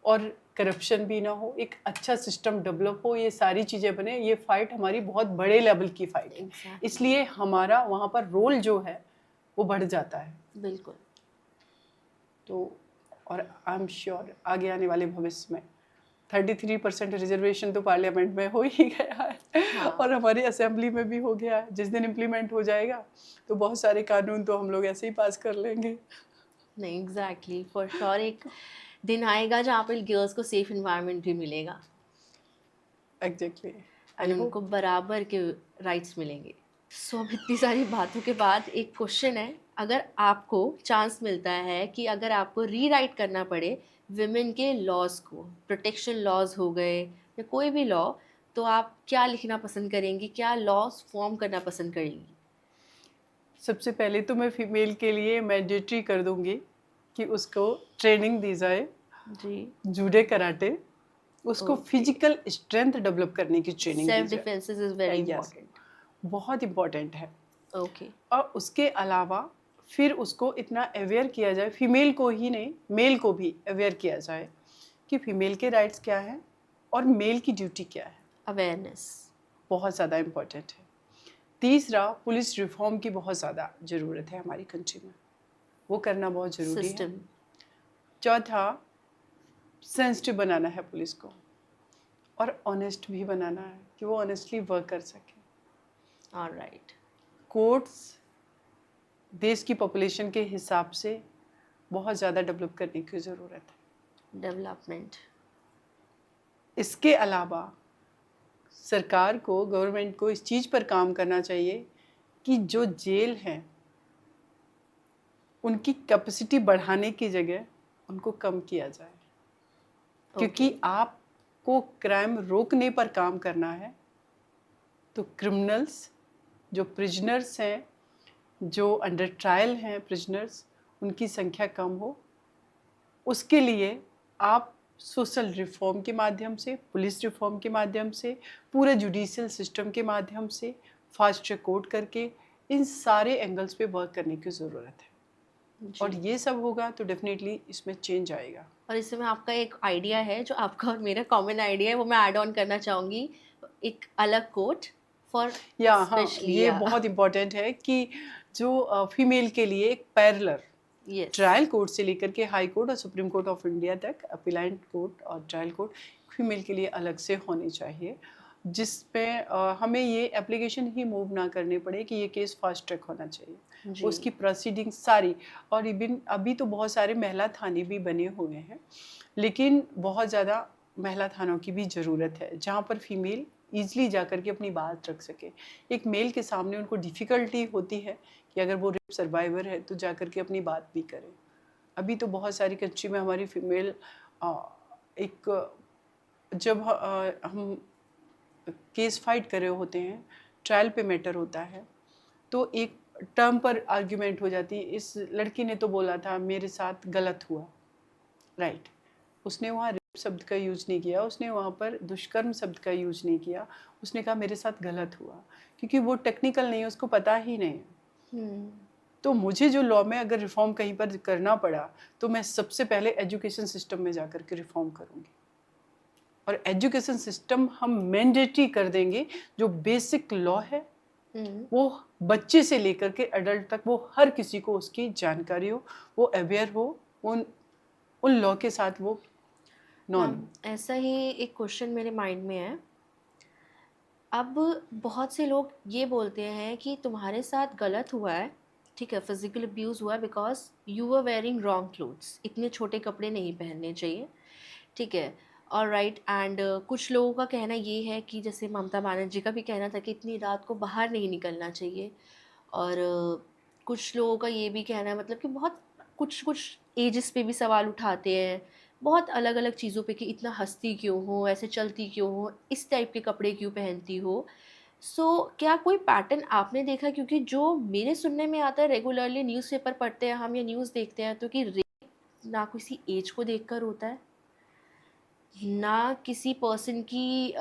और करप्शन भी ना हो, एक अच्छा सिस्टम डेवलप हो, ये सारी चीज़ें बने। ये फाइट हमारी बहुत बड़े लेवल की फाइट है, इसलिए हमारा वहाँ पर रोल जो है वो बढ़ जाता है। बिल्कुल। तो और आई एम श्योर आगे आने वाले भविष्य में 33% रिजर्वेशन तो पार्लियामेंट में हो ही गया है। हाँ। और हमारी असेंबली में भी हो गया है। जिस दिन इम्प्लीमेंट हो जाएगा तो बहुत सारे कानून तो हम लोग ऐसे ही पास कर लेंगे। नहीं, एग्जैक्टली, फॉर श्योर एक दिन आएगा जहाँ पे गर्ल्स को सेफ इन्वायरमेंट भी मिलेगा। एग्जैक्टली। और उनको बराबर के राइट्स मिलेंगे। सो अब इतनी सारी बातों के बाद एक क्वेश्चन है, अगर आपको चांस मिलता है कि अगर आपको रीराइट करना पड़े विमेन के लॉज को, प्रोटेक्शन लॉज हो गए या कोई भी लॉ, तो आप क्या लिखना पसंद करेंगी, क्या लॉज फॉर्म करना पसंद करेंगी? सबसे पहले तो मैं फीमेल के लिए मैंडेटरी कर दूंगी कि उसको ट्रेनिंग दी जाए जी, जूडो कराटे, उसको फिजिकल स्ट्रेंथ डेवलप करने की ट्रेनिंग दी सेल्फ जाए। Defences is very important. बहुत इम्पोर्टेंट है। ओके। और उसके अलावा फिर उसको इतना अवेयर किया जाए, फीमेल को ही नहीं मेल को भी अवेयर किया जाए कि फीमेल के राइट्स क्या हैं और मेल की ड्यूटी क्या है। अवेयरनेस बहुत ज़्यादा इम्पोर्टेंट है। तीसरा, पुलिस रिफॉर्म की बहुत ज़्यादा ज़रूरत है हमारी कंट्री में, वो करना बहुत ज़रूरी है। चौथा, सेंसिटिव बनाना है पुलिस को और ऑनेस्ट भी बनाना है कि वो ऑनेस्टली वर्क कर सके। ऑलराइट। कोर्ट्स देश की पॉपुलेशन के हिसाब से बहुत ज़्यादा डेवलप करने की ज़रूरत है, डेवलपमेंट। इसके अलावा सरकार को, गवर्नमेंट को इस चीज़ पर काम करना चाहिए कि जो जेल हैं उनकी कैपेसिटी बढ़ाने की जगह उनको कम किया जाए। क्योंकि आपको क्राइम रोकने पर काम करना है तो क्रिमिनल्स, जो प्रिजनर्स हैं, जो अंडर ट्रायल हैं प्रिजनर्स, उनकी संख्या कम हो, उसके लिए आप सोशल रिफॉर्म के माध्यम से, पुलिस रिफॉर्म के माध्यम से, पूरे जुडिशियल सिस्टम के माध्यम से, फास्ट ट्रैक कोर्ट करके, इन सारे एंगल्स पे वर्क करने की ज़रूरत है। और जी। ये सब होगा तो डेफिनेटली इसमें चेंज आएगा। और इसमें आपका एक आइडिया है जो आपका और मेरा कॉमन आइडिया है, वो मैं ऐड ऑन करना चाहूँगी, एक अलग कोर्ट फॉर या हाँ, स्पेशली ये या बहुत इम्पोर्टेंट है कि जो फीमेल के लिए एक पैरेलल यस। ट्रायल कोर्ट से लेकर के हाई कोर्ट और सुप्रीम कोर्ट ऑफ इंडिया तक, अपीलाइट कोर्ट और ट्रायल कोर्ट फीमेल के लिए अलग से होने चाहिए, जिसमें हमें ये एप्लीकेशन ही मूव ना करने पड़े कि ये केस फास्ट ट्रैक होना चाहिए। जी। उसकी प्रोसीडिंग सारी, और इवन अभी तो बहुत सारे महिला थाने भी बने हुए हैं, लेकिन बहुत ज़्यादा महिला थानों की भी ज़रूरत है जहाँ पर फीमेल ईजिली जा कर के अपनी बात रख सके। एक मेल के सामने उनको डिफ़िकल्टी होती है कि अगर वो रेप सर्वाइवर है तो जा कर के अपनी बात भी करें। अभी तो बहुत सारी कंट्री में हमारी फीमेल एक जब हम केस फाइट कर रहे होते हैं, ट्रायल पे मैटर होता है, तो एक टर्म पर आर्ग्यूमेंट हो जाती है। इस लड़की ने तो बोला था मेरे साथ गलत हुआ, राइट। उसने वहाँ रेप शब्द का यूज़ नहीं किया, उसने वहाँ पर दुष्कर्म शब्द का यूज़ नहीं किया, उसने कहा मेरे साथ गलत हुआ, क्योंकि वो टेक्निकल नहीं है, उसको पता ही नहीं है। तो मुझे जो लॉ में अगर रिफॉर्म कहीं पर करना पड़ा तो मैं सबसे पहले एजुकेशन सिस्टम में जा कर के रिफॉर्म करूँगी, और एजुकेशन सिस्टम हम मैंडेटरी कर देंगे। जो बेसिक लॉ है वो बच्चे से लेकर के एडल्ट तक वो हर किसी को उसकी जानकारी हो, वो अवेयर हो, उन लॉ के साथ वो नॉन। मैम ऐसा ही एक क्वेश्चन मेरे माइंड में है। अब बहुत से लोग ये बोलते हैं कि तुम्हारे साथ गलत हुआ है, ठीक है, फिजिकल अब्यूज़ हुआ है because you were wearing wrong clothes, इतने छोटे कपड़े नहीं पहनने चाहिए, ठीक है, और राइट। एंड कुछ लोगों का कहना ये है कि जैसे ममता बनर्जी का भी कहना था कि इतनी रात को बाहर नहीं निकलना चाहिए, और कुछ लोगों का ये भी कहना है, मतलब कि बहुत कुछ कुछ एजेस पे भी सवाल उठाते हैं, बहुत अलग अलग चीज़ों पे कि इतना हंसती क्यों हो, ऐसे चलती क्यों हो, इस टाइप के कपड़े क्यों पहनती हो। सो क्या कोई पैटर्न आपने देखा? क्योंकि जो मेरे सुनने में आता है, रेगुलरली न्यूज़पेपर पढ़ते हैं हम या न्यूज़ देखते हैं, तो कि रेप ना किसी एज को देखकर होता है, ना किसी पर्सन की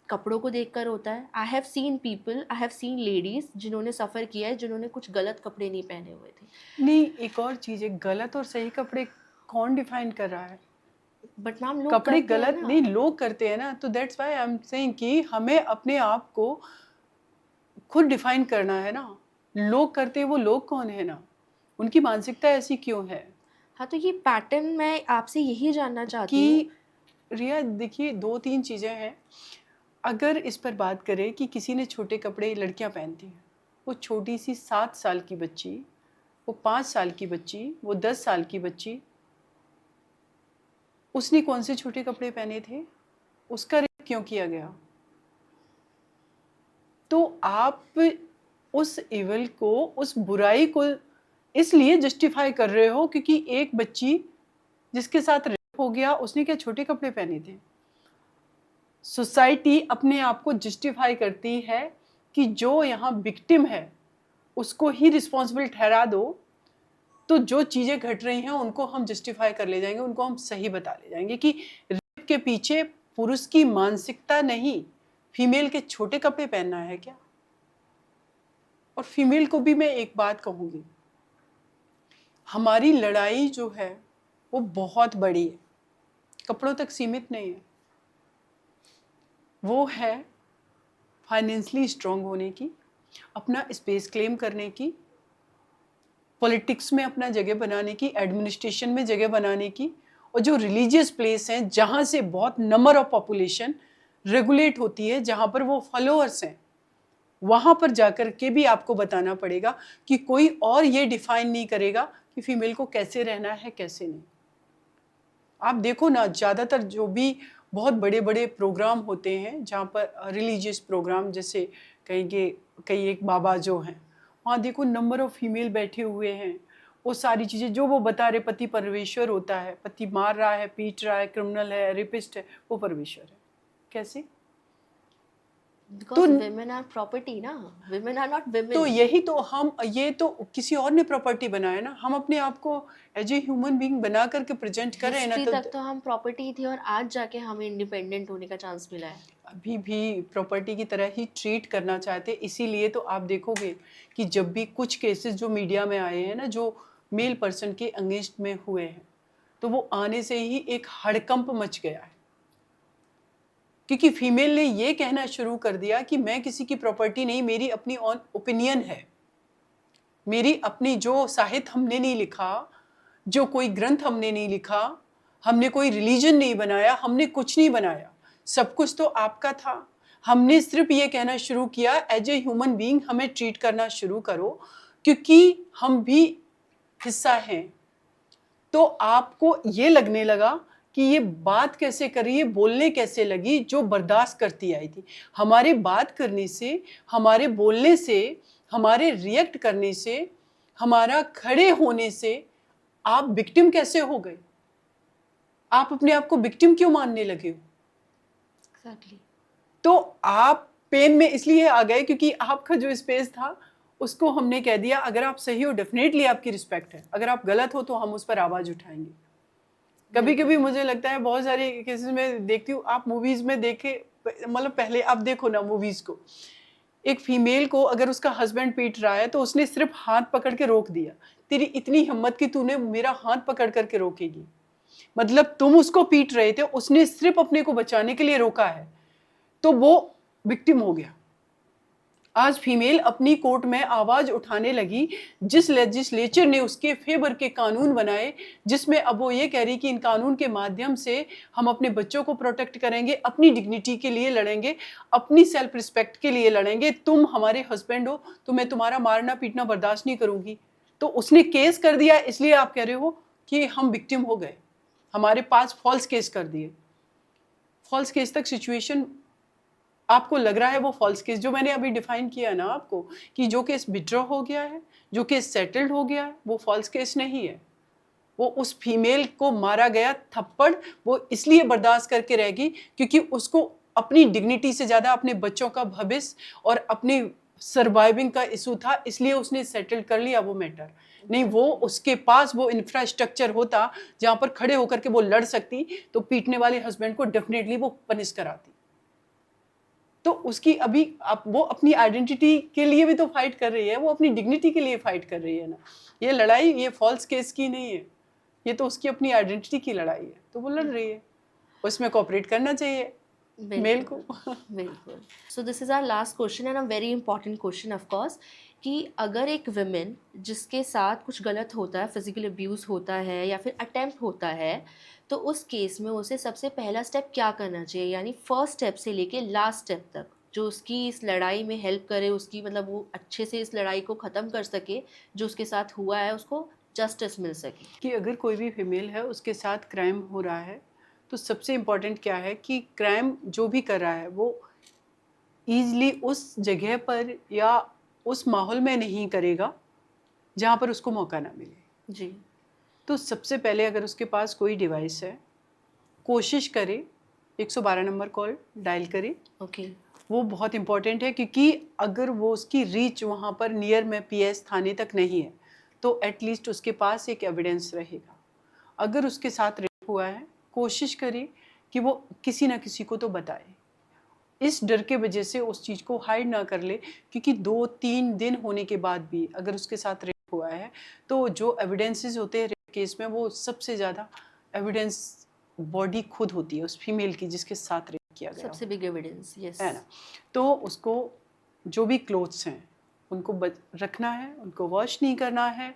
कपड़ों को देखकर होता है। आई हैव सीन लेडीज़ जिन्होंने सफ़र किया है, जिन्होंने कुछ गलत कपड़े नहीं पहने हुए थे। नहीं, एक और चीज़ है, गलत और सही कपड़े कौन डिफाइन कर रहा है? बट मैम लोग कपड़े करते हैं गलत ना। नहीं, लोग करते हैं ना, तो that's why I am saying कि हमें अपने आप को खुद डिफाइन करना है ना। लोग करते हैं, वो लोग कौन है ना, उनकी मानसिकता ऐसी क्यों है हाँ, तो ये पैटर्न मैं आपसे यही जानना चाहती हूँ। कि रिया देखिए, 2-3 चीज़ें हैं। अगर इस पर बात करें कि किसी ने छोटे कपड़े लड़कियां पहनती हैं, वो छोटी सी 7 साल की बच्ची, वो 5 साल की बच्ची, वो 10 साल की बच्ची, उसने कौन से छोटे कपड़े पहने थे? उसका रेप क्यों किया गया? तो आप उस इविल को, उस बुराई को इसलिए जस्टिफाई कर रहे हो क्योंकि एक बच्ची जिसके साथ रेप हो गया, उसने क्या छोटे कपड़े पहने थे? सोसाइटी अपने आप को जस्टिफाई करती है कि जो यहाँ विक्टिम है उसको ही रिस्पॉन्सिबल ठहरा दो, तो जो चीज़ें घट रही हैं उनको हम जस्टिफाई कर ले जाएंगे, उनको हम सही बता ले जाएंगे कि रेप के पीछे पुरुष की मानसिकता नहीं, फीमेल के छोटे कपड़े पहनना है क्या? और फीमेल को भी मैं एक बात कहूँगी, हमारी लड़ाई जो है वो बहुत बड़ी है, कपड़ों तक सीमित नहीं है। वो है फाइनेंशियली स्ट्रांग होने की, अपना स्पेस क्लेम करने की, पॉलिटिक्स में अपना जगह बनाने की, एडमिनिस्ट्रेशन में जगह बनाने की, और जो रिलीजियस प्लेस हैं जहाँ से बहुत नंबर ऑफ पॉपुलेशन रेगुलेट होती है, जहाँ पर वो फॉलोअर्स हैं, वहाँ पर जाकर के भी आपको बताना पड़ेगा कि कोई और ये डिफाइन नहीं करेगा कि फीमेल को कैसे रहना है, कैसे नहीं। आप देखो ना, ज़्यादातर जो भी बहुत बड़े बड़े प्रोग्राम होते हैं जहाँ पर रिलीजियस प्रोग्राम, जैसे कहेंगे कई एक बाबा जो हैं, वहाँ देखो नंबर ऑफ फीमेल बैठे हुए हैं, वो सारी चीज़ें जो वो बता रहे, पति परमेश्वर होता है, पति मार रहा है, पीट रहा है, क्रिमिनल है, रेपिस्ट है, वो परमेश्वर है। कैसे? बिकॉज तो women आर प्रॉपर्टी ना, women आर नॉट women. तो यही तो हम, ये तो किसी और ने प्रॉपर्टी बनाया ना, हम अपने आप को एज ए ह्यूमन बीइंग बना करके प्रेजेंट कर रहे हैं हिस्ट्री ना। तक तो हम प्रॉपर्टी थे और आज जाके हमें इंडिपेंडेंट होने का चांस मिला है. अभी भी प्रॉपर्टी की तरह ही ट्रीट करना चाहते, इसीलिए तो आप देखोगे कि जब भी कुछ केसेस जो मीडिया में आए हैं ना, जो मेल पर्सन के अगेंस्ट में हुए हैं, तो वो आने से ही एक हड़कंप मच गया है, क्योंकि फीमेल ने ये कहना शुरू कर दिया कि मैं किसी की प्रॉपर्टी नहीं, मेरी अपनी ओपिनियन है, मेरी अपनी, जो साहित्य हमने नहीं लिखा, जो कोई ग्रंथ हमने नहीं लिखा, हमने कोई रिलीजन नहीं बनाया, हमने कुछ नहीं बनाया, सब कुछ तो आपका था। हमने सिर्फ ये कहना शुरू किया एज ए ह्यूमन बीइंग हमें ट्रीट करना शुरू करो, क्योंकि हम भी हिस्सा हैं। तो आपको ये लगने लगा कि ये बात कैसे कर रही है, बोलने कैसे लगी, जो बर्दाश्त करती आई थी। हमारे बात करने से, हमारे बोलने से, हमारे रिएक्ट करने से, हमारा खड़े होने से आप विक्टिम कैसे हो गए? आप अपने आप को विक्टिम क्यों मानने लगे हो? Exactly. तो आप पेन में इसलिए आ गए क्योंकि आपका जो स्पेस था उसको हमने कह दिया अगर आप सही हो डेफिनेटली आपकी रिस्पेक्ट है, अगर आप गलत हो तो हम उस पर आवाज़ उठाएंगे। कभी कभी मुझे लगता है, बहुत सारे केसेस में देखती हूँ, आप मूवीज़ में देखे, मतलब पहले आप देखो ना मूवीज़ को, एक फीमेल को अगर उसका हस्बैंड पीट रहा है तो उसने सिर्फ हाथ पकड़ के रोक दिया, तेरी इतनी हिम्मत कि तूने मेरा हाथ पकड़ करके रोकेगी, मतलब तुम उसको पीट रहे थे, उसने सिर्फ अपने को बचाने के लिए रोका है, तो वो विक्टिम हो गया। आज फीमेल अपनी कोर्ट में आवाज उठाने लगी, जिस लेजिस्लेचर ने उसके फेवर के कानून बनाए, जिसमें अब वो ये कह रही कि इन कानून के माध्यम से हम अपने बच्चों को प्रोटेक्ट करेंगे, अपनी डिग्निटी के लिए लड़ेंगे, अपनी सेल्फ रिस्पेक्ट के लिए लड़ेंगे। तुम हमारे हस्बैंड हो तो मैं तुम्हारा मारना पीटना बर्दाश्त नहीं करूंगी। तो उसने केस कर दिया, इसलिए आप कह रहे हो कि हम विक्टिम हो गए, हमारे पास फॉल्स केस कर दिए। फॉल्स केस तक सिचुएशन आपको लग रहा है वो फॉल्स केस, जो मैंने अभी डिफाइन किया ना आपको, कि जो केस विड्रॉ हो गया है, जो केस सेटल्ड हो गया है, वो फॉल्स केस नहीं है। वो उस फीमेल को मारा गया थप्पड़ वो इसलिए बर्दाश्त करके रहेगी क्योंकि उसको अपनी डिग्निटी से ज़्यादा अपने बच्चों का भविष्य और अपनी सर्वाइविंग का इशू था, इसलिए उसने सेटल कर लिया वो मैटर। नहीं, वो उसके पास वो इंफ्रास्ट्रक्चर होता जहाँ पर खड़े होकर के वो लड़ सकती, तो पीटने वाले हस्बैंड को डेफिनेटली वो पनिश कराती। तो उसकी अभी वो अपनी आइडेंटिटी के लिए भी तो फाइट कर रही है, वो अपनी डिग्निटी के लिए फाइट कर रही है ना। ये लड़ाई ये फॉल्स केस की नहीं है, ये तो उसकी अपनी आइडेंटिटी की लड़ाई है, तो वो लड़ रही है, उसमें कोऑपरेट करना चाहिए मेल को। बिल्कुल। So this is our last question and a very important question of course, कि अगर एक वुमेन जिसके साथ कुछ गलत होता है, फिजिकल अब्यूज़ होता है या फिर अटेम्प्ट होता है, तो उस केस में उसे सबसे पहला स्टेप क्या करना चाहिए, यानी फर्स्ट स्टेप से लेके लास्ट स्टेप तक, जो उसकी इस लड़ाई में हेल्प करे, उसकी मतलब वो अच्छे से इस लड़ाई को ख़त्म कर सके, जो उसके साथ हुआ है उसको जस्टिस मिल सके। कि अगर कोई भी फीमेल है उसके साथ क्राइम हो रहा है, तो सबसे इम्पोर्टेंट क्या है कि क्राइम जो भी कर रहा है वो ईजली उस जगह पर या उस माहौल में नहीं करेगा जहाँ पर उसको मौका ना मिले। जी। तो सबसे पहले अगर उसके पास कोई डिवाइस है, कोशिश करे 112 नंबर कॉल डायल करे। ओके। वो बहुत इम्पॉर्टेंट है, क्योंकि अगर वो उसकी रीच वहाँ पर नियर में पीएस थाने तक नहीं है तो एटलीस्ट उसके पास एक एविडेंस रहेगा। अगर उसके साथ रेप हुआ है, कोशिश करे कि वो किसी ना किसी को तो बताए, इस डर के वजह से उस चीज़ को हाइड ना कर ले, क्योंकि 2-3 दिन होने के बाद भी अगर उसके साथ रेप हुआ है तो जो एविडेंसेस होते हैं रेप केस में, वो सबसे ज़्यादा एविडेंस बॉडी खुद होती है उस फीमेल की जिसके साथ रेप किया गया, सबसे बिग एविडेंस, यस, है ना। तो उसको जो भी क्लोथ्स हैं उनको रखना है, उनको वॉश नहीं करना है,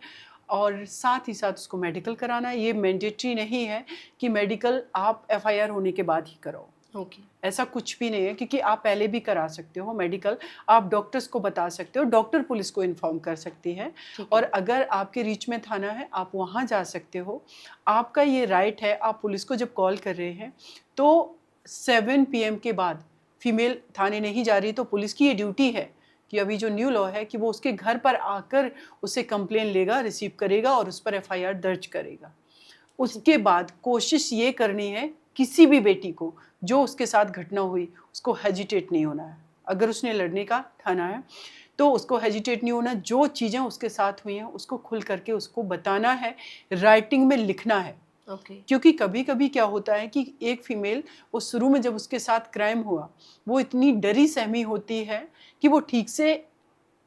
और साथ ही साथ उसको मेडिकल कराना है। ये मैंडेटरी नहीं है कि मेडिकल आप एफआईआर होने के बाद ही कराओ, ओके। ऐसा कुछ भी नहीं है, क्योंकि आप पहले भी करा सकते हो मेडिकल, आप डॉक्टर्स को बता सकते हो, डॉक्टर पुलिस को इन्फॉर्म कर सकती है, और अगर आपके रीच में थाना है आप वहाँ जा सकते हो, आपका ये राइट है। आप पुलिस को जब कॉल कर रहे हैं तो 7 PM के बाद फीमेल थाने नहीं जा रही, तो पुलिस की ये ड्यूटी है कि अभी जो न्यू लॉ है कि वो उसके घर पर आकर उससे कंप्लेन लेगा, रिसीव करेगा और उस पर एफआईआर दर्ज करेगा। उसके बाद कोशिश ये करनी है किसी भी बेटी को जो उसके साथ घटना हुई उसको हेजिटेट नहीं होना है, अगर उसने लड़ने का ठाना है तो उसको हेजिटेट नहीं होना, जो चीज़ें उसके साथ हुई हैं उसको खुल करके उसको बताना है, राइटिंग में लिखना है। ओके। क्योंकि कभी कभी क्या होता है कि एक फीमेल, वो शुरू में जब उसके साथ क्राइम हुआ वो इतनी डरी सहमी होती है कि वो ठीक से,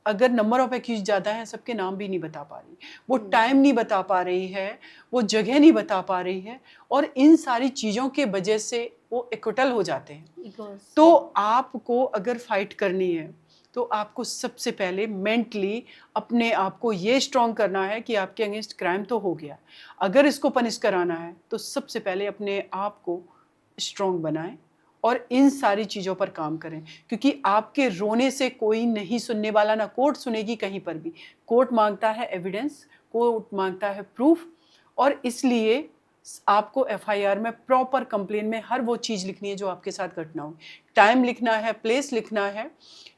अगर नंबर ऑफ एक्यूज ज़्यादा है, सबके नाम भी नहीं बता पा रही, वो टाइम नहीं बता पा रही है, वो जगह नहीं बता पा रही है, और इन सारी चीज़ों के वजह से वो एक्विटल हो जाते हैं। तो आपको अगर फाइट करनी है तो आपको सबसे पहले मेंटली अपने आप को ये स्ट्रॉन्ग करना है कि आपके अगेंस्ट क्राइम तो हो गया, अगर इसको पनिश कराना है तो सबसे पहले अपने आप को स्ट्रॉन्ग बनाएं और इन सारी चीज़ों पर काम करें, क्योंकि आपके रोने से कोई नहीं सुनने वाला, ना कोर्ट सुनेगी कहीं पर भी। कोर्ट मांगता है एविडेंस, कोर्ट मांगता है प्रूफ, और इसलिए आपको एफआईआर में प्रॉपर कंप्लेन में हर वो चीज़ लिखनी है जो आपके साथ घटना हुई, टाइम लिखना है, प्लेस लिखना है,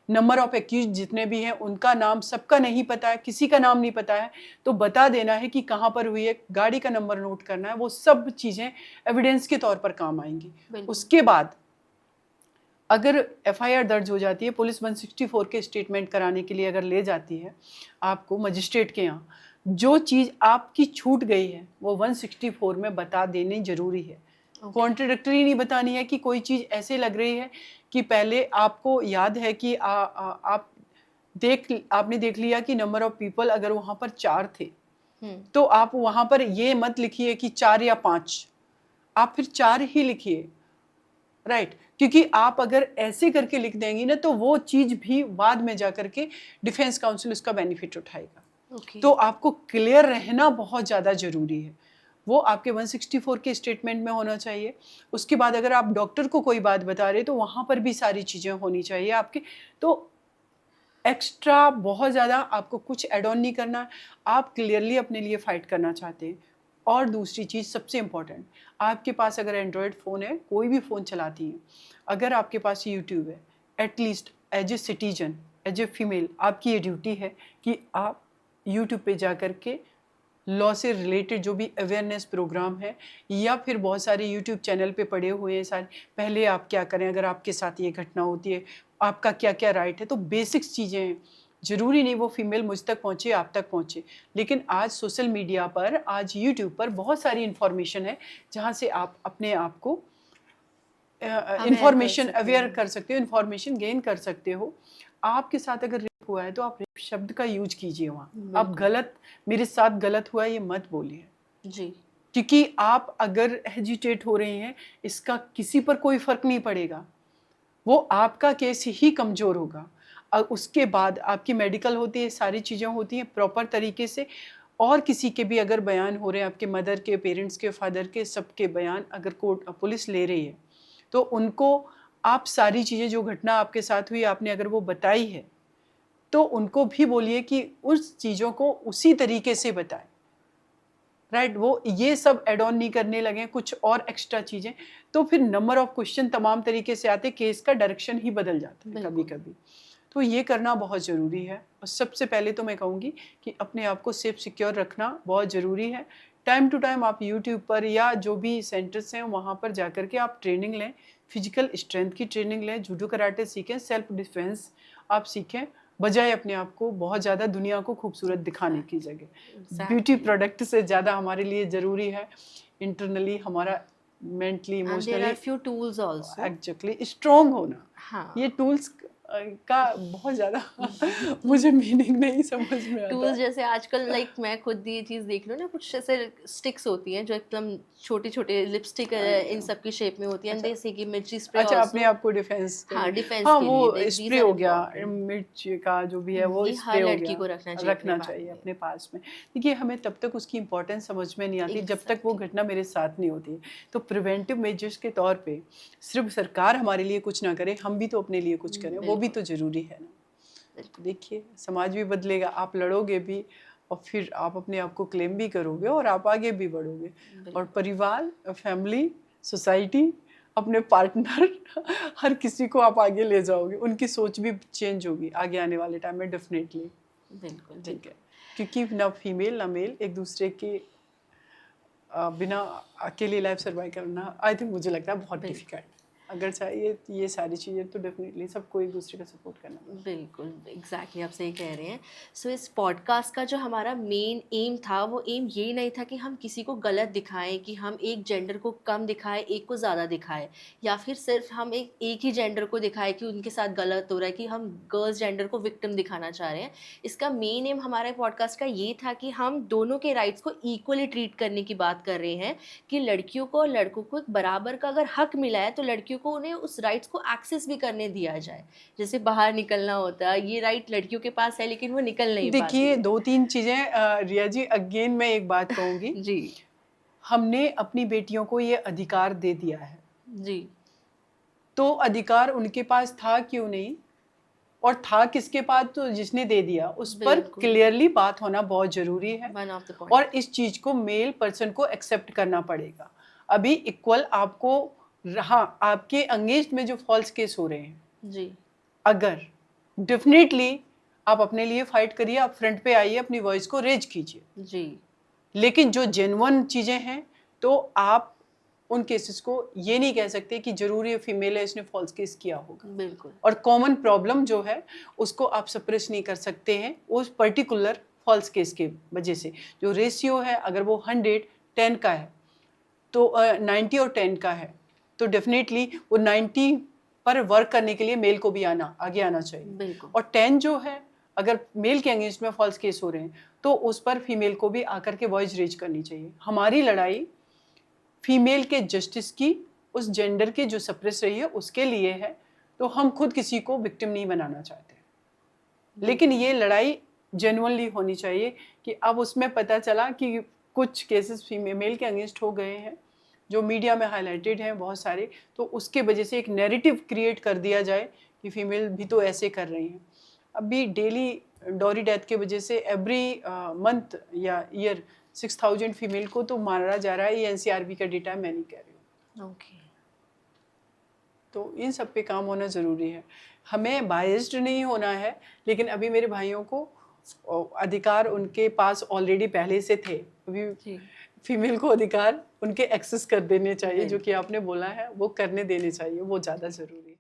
नंबर ऑफ एक्यूज जितने भी हैं उनका नाम, सबका नहीं पता है, किसी का नाम नहीं पता है तो बता देना है कि कहाँ पर हुई है, गाड़ी का नंबर नोट करना है, वो सब चीज़ें एविडेंस के तौर पर काम आएंगी। उसके बाद अगर एफआईआर दर्ज हो जाती है, पुलिस 164 के स्टेटमेंट कराने के लिए अगर ले जाती है आपको मजिस्ट्रेट के यहाँ, जो चीज़ आपकी छूट गई है वो 164 में बता देनी जरूरी है। कॉन्ट्रडिक्टरी नहीं बतानी है कि कोई चीज़ ऐसे लग रही है कि पहले आपको याद है कि आपने देख लिया कि नंबर ऑफ पीपल अगर वहाँ पर 4 थे तो आप वहाँ पर ये मत लिखिए कि 4 या 5, आप फिर 4 ही लिखिए, राइट। क्योंकि आप अगर ऐसे करके लिख देंगी ना तो वो चीज़ भी बाद में जा करके डिफेंस काउंसिल उसका बेनिफिट उठाएगा। तो आपको क्लियर रहना बहुत ज़्यादा ज़रूरी है, वो आपके 164 के स्टेटमेंट में होना चाहिए। उसके बाद अगर आप डॉक्टर को कोई बात बता रहे तो वहाँ पर भी सारी चीज़ें होनी चाहिए आपके। तो एक्स्ट्रा बहुत ज़्यादा आपको कुछ एड ऑन नहीं करना, आप क्लियरली अपने लिए फ़ाइट करना चाहते हैं। और दूसरी चीज़ सबसे इम्पॉर्टेंट, आपके पास अगर एंड्रॉयड फ़ोन है, कोई भी फ़ोन चलाती हैं, अगर आपके पास यूट्यूब है, at least as a citizen, as a female, आपकी ये ड्यूटी है कि आप यूट्यूब पे जा कर के लॉ से रिलेटेड जो भी अवेयरनेस प्रोग्राम है, या फिर बहुत सारे यूट्यूब चैनल पे पड़े हुए हैं सारे, पहले आप क्या करें अगर आपके साथ ये घटना होती है, आपका क्या क्या राइट है, तो बेसिक्स चीज़ें हैं। ज़रूरी नहीं वो फीमेल मुझ तक पहुँचे, आप तक पहुँचे, लेकिन आज सोशल मीडिया पर, आज यूट्यूब पर बहुत सारी इन्फॉर्मेशन है जहाँ से आप अपने आप को इंफॉर्मेशन अवेयर कर सकते हो, इंफॉर्मेशन गेन कर सकते हो। आपके साथ अगर रेप हुआ है तो आप रेप शब्द का यूज कीजिए वहाँ, आप गलत, मेरे साथ गलत हुआ ये मत बोलिए जी, क्योंकि आप अगर हेजिटेट हो रहे हैं इसका किसी पर कोई फर्क नहीं पड़ेगा, वो आपका केस ही कमज़ोर होगा। उसके बाद आपकी मेडिकल होती है, सारी चीज़ें होती हैं प्रॉपर तरीके से, और किसी के भी अगर बयान हो रहे हैं, आपके मदर के, पेरेंट्स के, फादर के, सबके बयान अगर कोर्ट पुलिस ले रही है तो उनको आप सारी चीज़ें जो घटना आपके साथ हुई आपने अगर वो बताई है तो उनको भी बोलिए कि उस चीज़ों को उसी तरीके से बताएं, राइट। वो ये सब एड ऑन नहीं करने लगे कुछ और एक्स्ट्रा चीज़ें, तो फिर नंबर ऑफ क्वेश्चन तमाम तरीके से आते, केस का डायरेक्शन ही बदल जाता है कभी कभी। तो ये करना बहुत ज़रूरी है। और सबसे पहले तो मैं कहूँगी कि अपने आप को सेफ सिक्योर रखना बहुत ज़रूरी है। टाइम टू टाइम आप यूट्यूब पर या जो भी सेंटर्स हैं वहाँ पर जा कर के आप ट्रेनिंग लें, फिजिकल स्ट्रेंथ की ट्रेनिंग लें, जूडो कराटे सीखें, सेल्फ डिफेंस आप सीखें, बजाय अपने आप को बहुत ज़्यादा दुनिया को खूबसूरत दिखाने की जगह। ब्यूटी प्रोडक्ट से ज़्यादा हमारे लिए ज़रूरी है इंटरनली हमारा mentally emotionally few tools also exactly strong होना। हाँ, ये टूल्स का बहुत ज़्यादा मुझे मीनिंग नहीं समझ में आता। टूल्स जैसे आजकल लाइक मैं खुद ये चीज़ देख रही हूँ ना, कुछ ऐसे स्टिक्स होती हैं जो एकदम छोटे छोटे लिपस्टिक इन सब की शेप में होती है, जैसे कि मिर्ची स्प्रे। अच्छा, अपने आप को डिफेंस हाँ, डिफेंस हाँ, के वो लिए स्प्रे हो गया, मिर्च का जो भी है वो ये स्प्रे हर हो लड़की को गया, रखना चाहिए अपने पास में। देखिए हमें तब तक उसकी इम्पोर्टेंस समझ में नहीं आती जब तक वो घटना मेरे साथ नहीं होती। तो प्रिवेंटिव मेजर्स के तौर पे सिर्फ सरकार हमारे लिए कुछ ना करे, हम भी तो अपने लिए कुछ करें, वो भी तो ज़रूरी है ना। देखिए समाज भी बदलेगा, आप लड़ोगे भी और फिर आप अपने आप को क्लेम भी करोगे और आप आगे भी बढ़ोगे, और परिवार, फैमिली, सोसाइटी, अपने पार्टनर हर किसी को आप आगे ले जाओगे, उनकी सोच भी चेंज होगी आगे आने वाले टाइम में डेफिनेटली। बिल्कुल ठीक है, क्योंकि ना फीमेल ना मेल एक दूसरे के बिना अकेले लाइफ सर्वाइव करना आई थिंक मुझे लगता है बहुत डिफिकल्ट। अगर चाहिए ये सारी चीज़ें तो डेफिनेटली सबको एक दूसरे का सपोर्ट करना। बिल्कुल, एग्जैक्टली आप सही कह रहे हैं। सो इस पॉडकास्ट का जो हमारा मेन एम था, वो एम ये नहीं था कि हम किसी को गलत दिखाएं, कि हम एक जेंडर को कम दिखाएं, एक को ज़्यादा दिखाएं, या फिर सिर्फ हम एक ही जेंडर को दिखाएं कि उनके साथ गलत हो रहा है, कि हम गर्ल्स जेंडर को विक्टिम दिखाना चाह रहे हैं। इसका मेन एम हमारे पॉडकास्ट का ये था कि हम दोनों के राइट्स को इक्वली ट्रीट करने की बात कर रहे हैं, कि लड़कियों को और लड़कों को बराबर का अगर हक मिला है तो लड़कियों को उन्हें उस राइट्स को एक्सेस भी करने दिया जाए। जैसे बाहर निकलना होता है, ये राइट लड़कियों के पास है लेकिन वो निकल नहीं पाती देखिए है। 2-3 चीज़ें रिया जी, अगेन मैं एक बात कहूँगी, जी हमने अपनी बेटियों को ये अधिकार दे दिया है, जी तो अधिकार उनके पास था क्यों नहीं, और था किसके पास, तो जिसने दे दिया उस पर बिल्कुल। क्लियरली बात होना बहुत ज़रूरी है। वन ऑफ द और पॉइंट। इस चीज़ को मेल पर्सन को एक्सेप्ट करना पड़ेगा। अभी इक्वल आपको रहा, आपके अगेंस्ट में जो फॉल्स केस हो रहे हैं, जी अगर डेफिनेटली आप अपने लिए फाइट करिए, आप फ्रंट पे आइए, अपनी वॉइस को रेज कीजिए, जी लेकिन जो जेन्युइन चीज़ें हैं तो आप उन केसेस को ये नहीं कह सकते कि जरूरी है फीमेल है इसने फॉल्स केस किया होगा। बिल्कुल। और कॉमन प्रॉब्लम जो है उसको आप सप्रेस नहीं कर सकते हैं उस पर्टिकुलर फॉल्स केस के वजह से। जो रेशियो है अगर वो 110 का है तो 90 और 10 का है, तो डेफिनेटली वो 90 पर वर्क करने के लिए मेल को भी आगे आना चाहिए। बिल्कुल। और 10 जो है अगर मेल के अगेंस्ट में फॉल्स केस हो रहे हैं तो उस पर फीमेल को भी आकर के वॉइस रेज करनी चाहिए। हमारी लड़ाई फीमेल के जस्टिस की, उस जेंडर की जो सप्रेस रही है उसके लिए है, तो हम खुद किसी को विक्टिम नहीं बनाना चाहते, लेकिन ये लड़ाई जेन्युइनली होनी चाहिए कि अब उसमें पता चला कि कुछ केसेस फीमेल के अगेंस्ट हो गए हैं जो मीडिया में हाईलाइटेड हैं बहुत सारे, तो उसके वजह से एक नैरेटिव क्रिएट कर दिया जाए कि फीमेल भी तो ऐसे कर रही हैं। अभी डेली डॉरी डेथ के वजह से एवरी मंथ या ईयर 6000 फीमेल को तो मारा जा रहा है। ये एनसीआरबी का डेटा है, मैं नहीं कह रही हूँ। ओके। तो इन सब पे काम होना ज़रूरी है। हमें बायस्ड नहीं होना है, लेकिन अभी मेरे भाइयों को अधिकार उनके पास ऑलरेडी पहले से थे। अभी जी फीमेल को अधिकार उनके एक्सेस कर देने चाहिए, जो बिल्कुल। कि आपने बोला है वो करने देने चाहिए, वो ज़्यादा ज़रूरी है।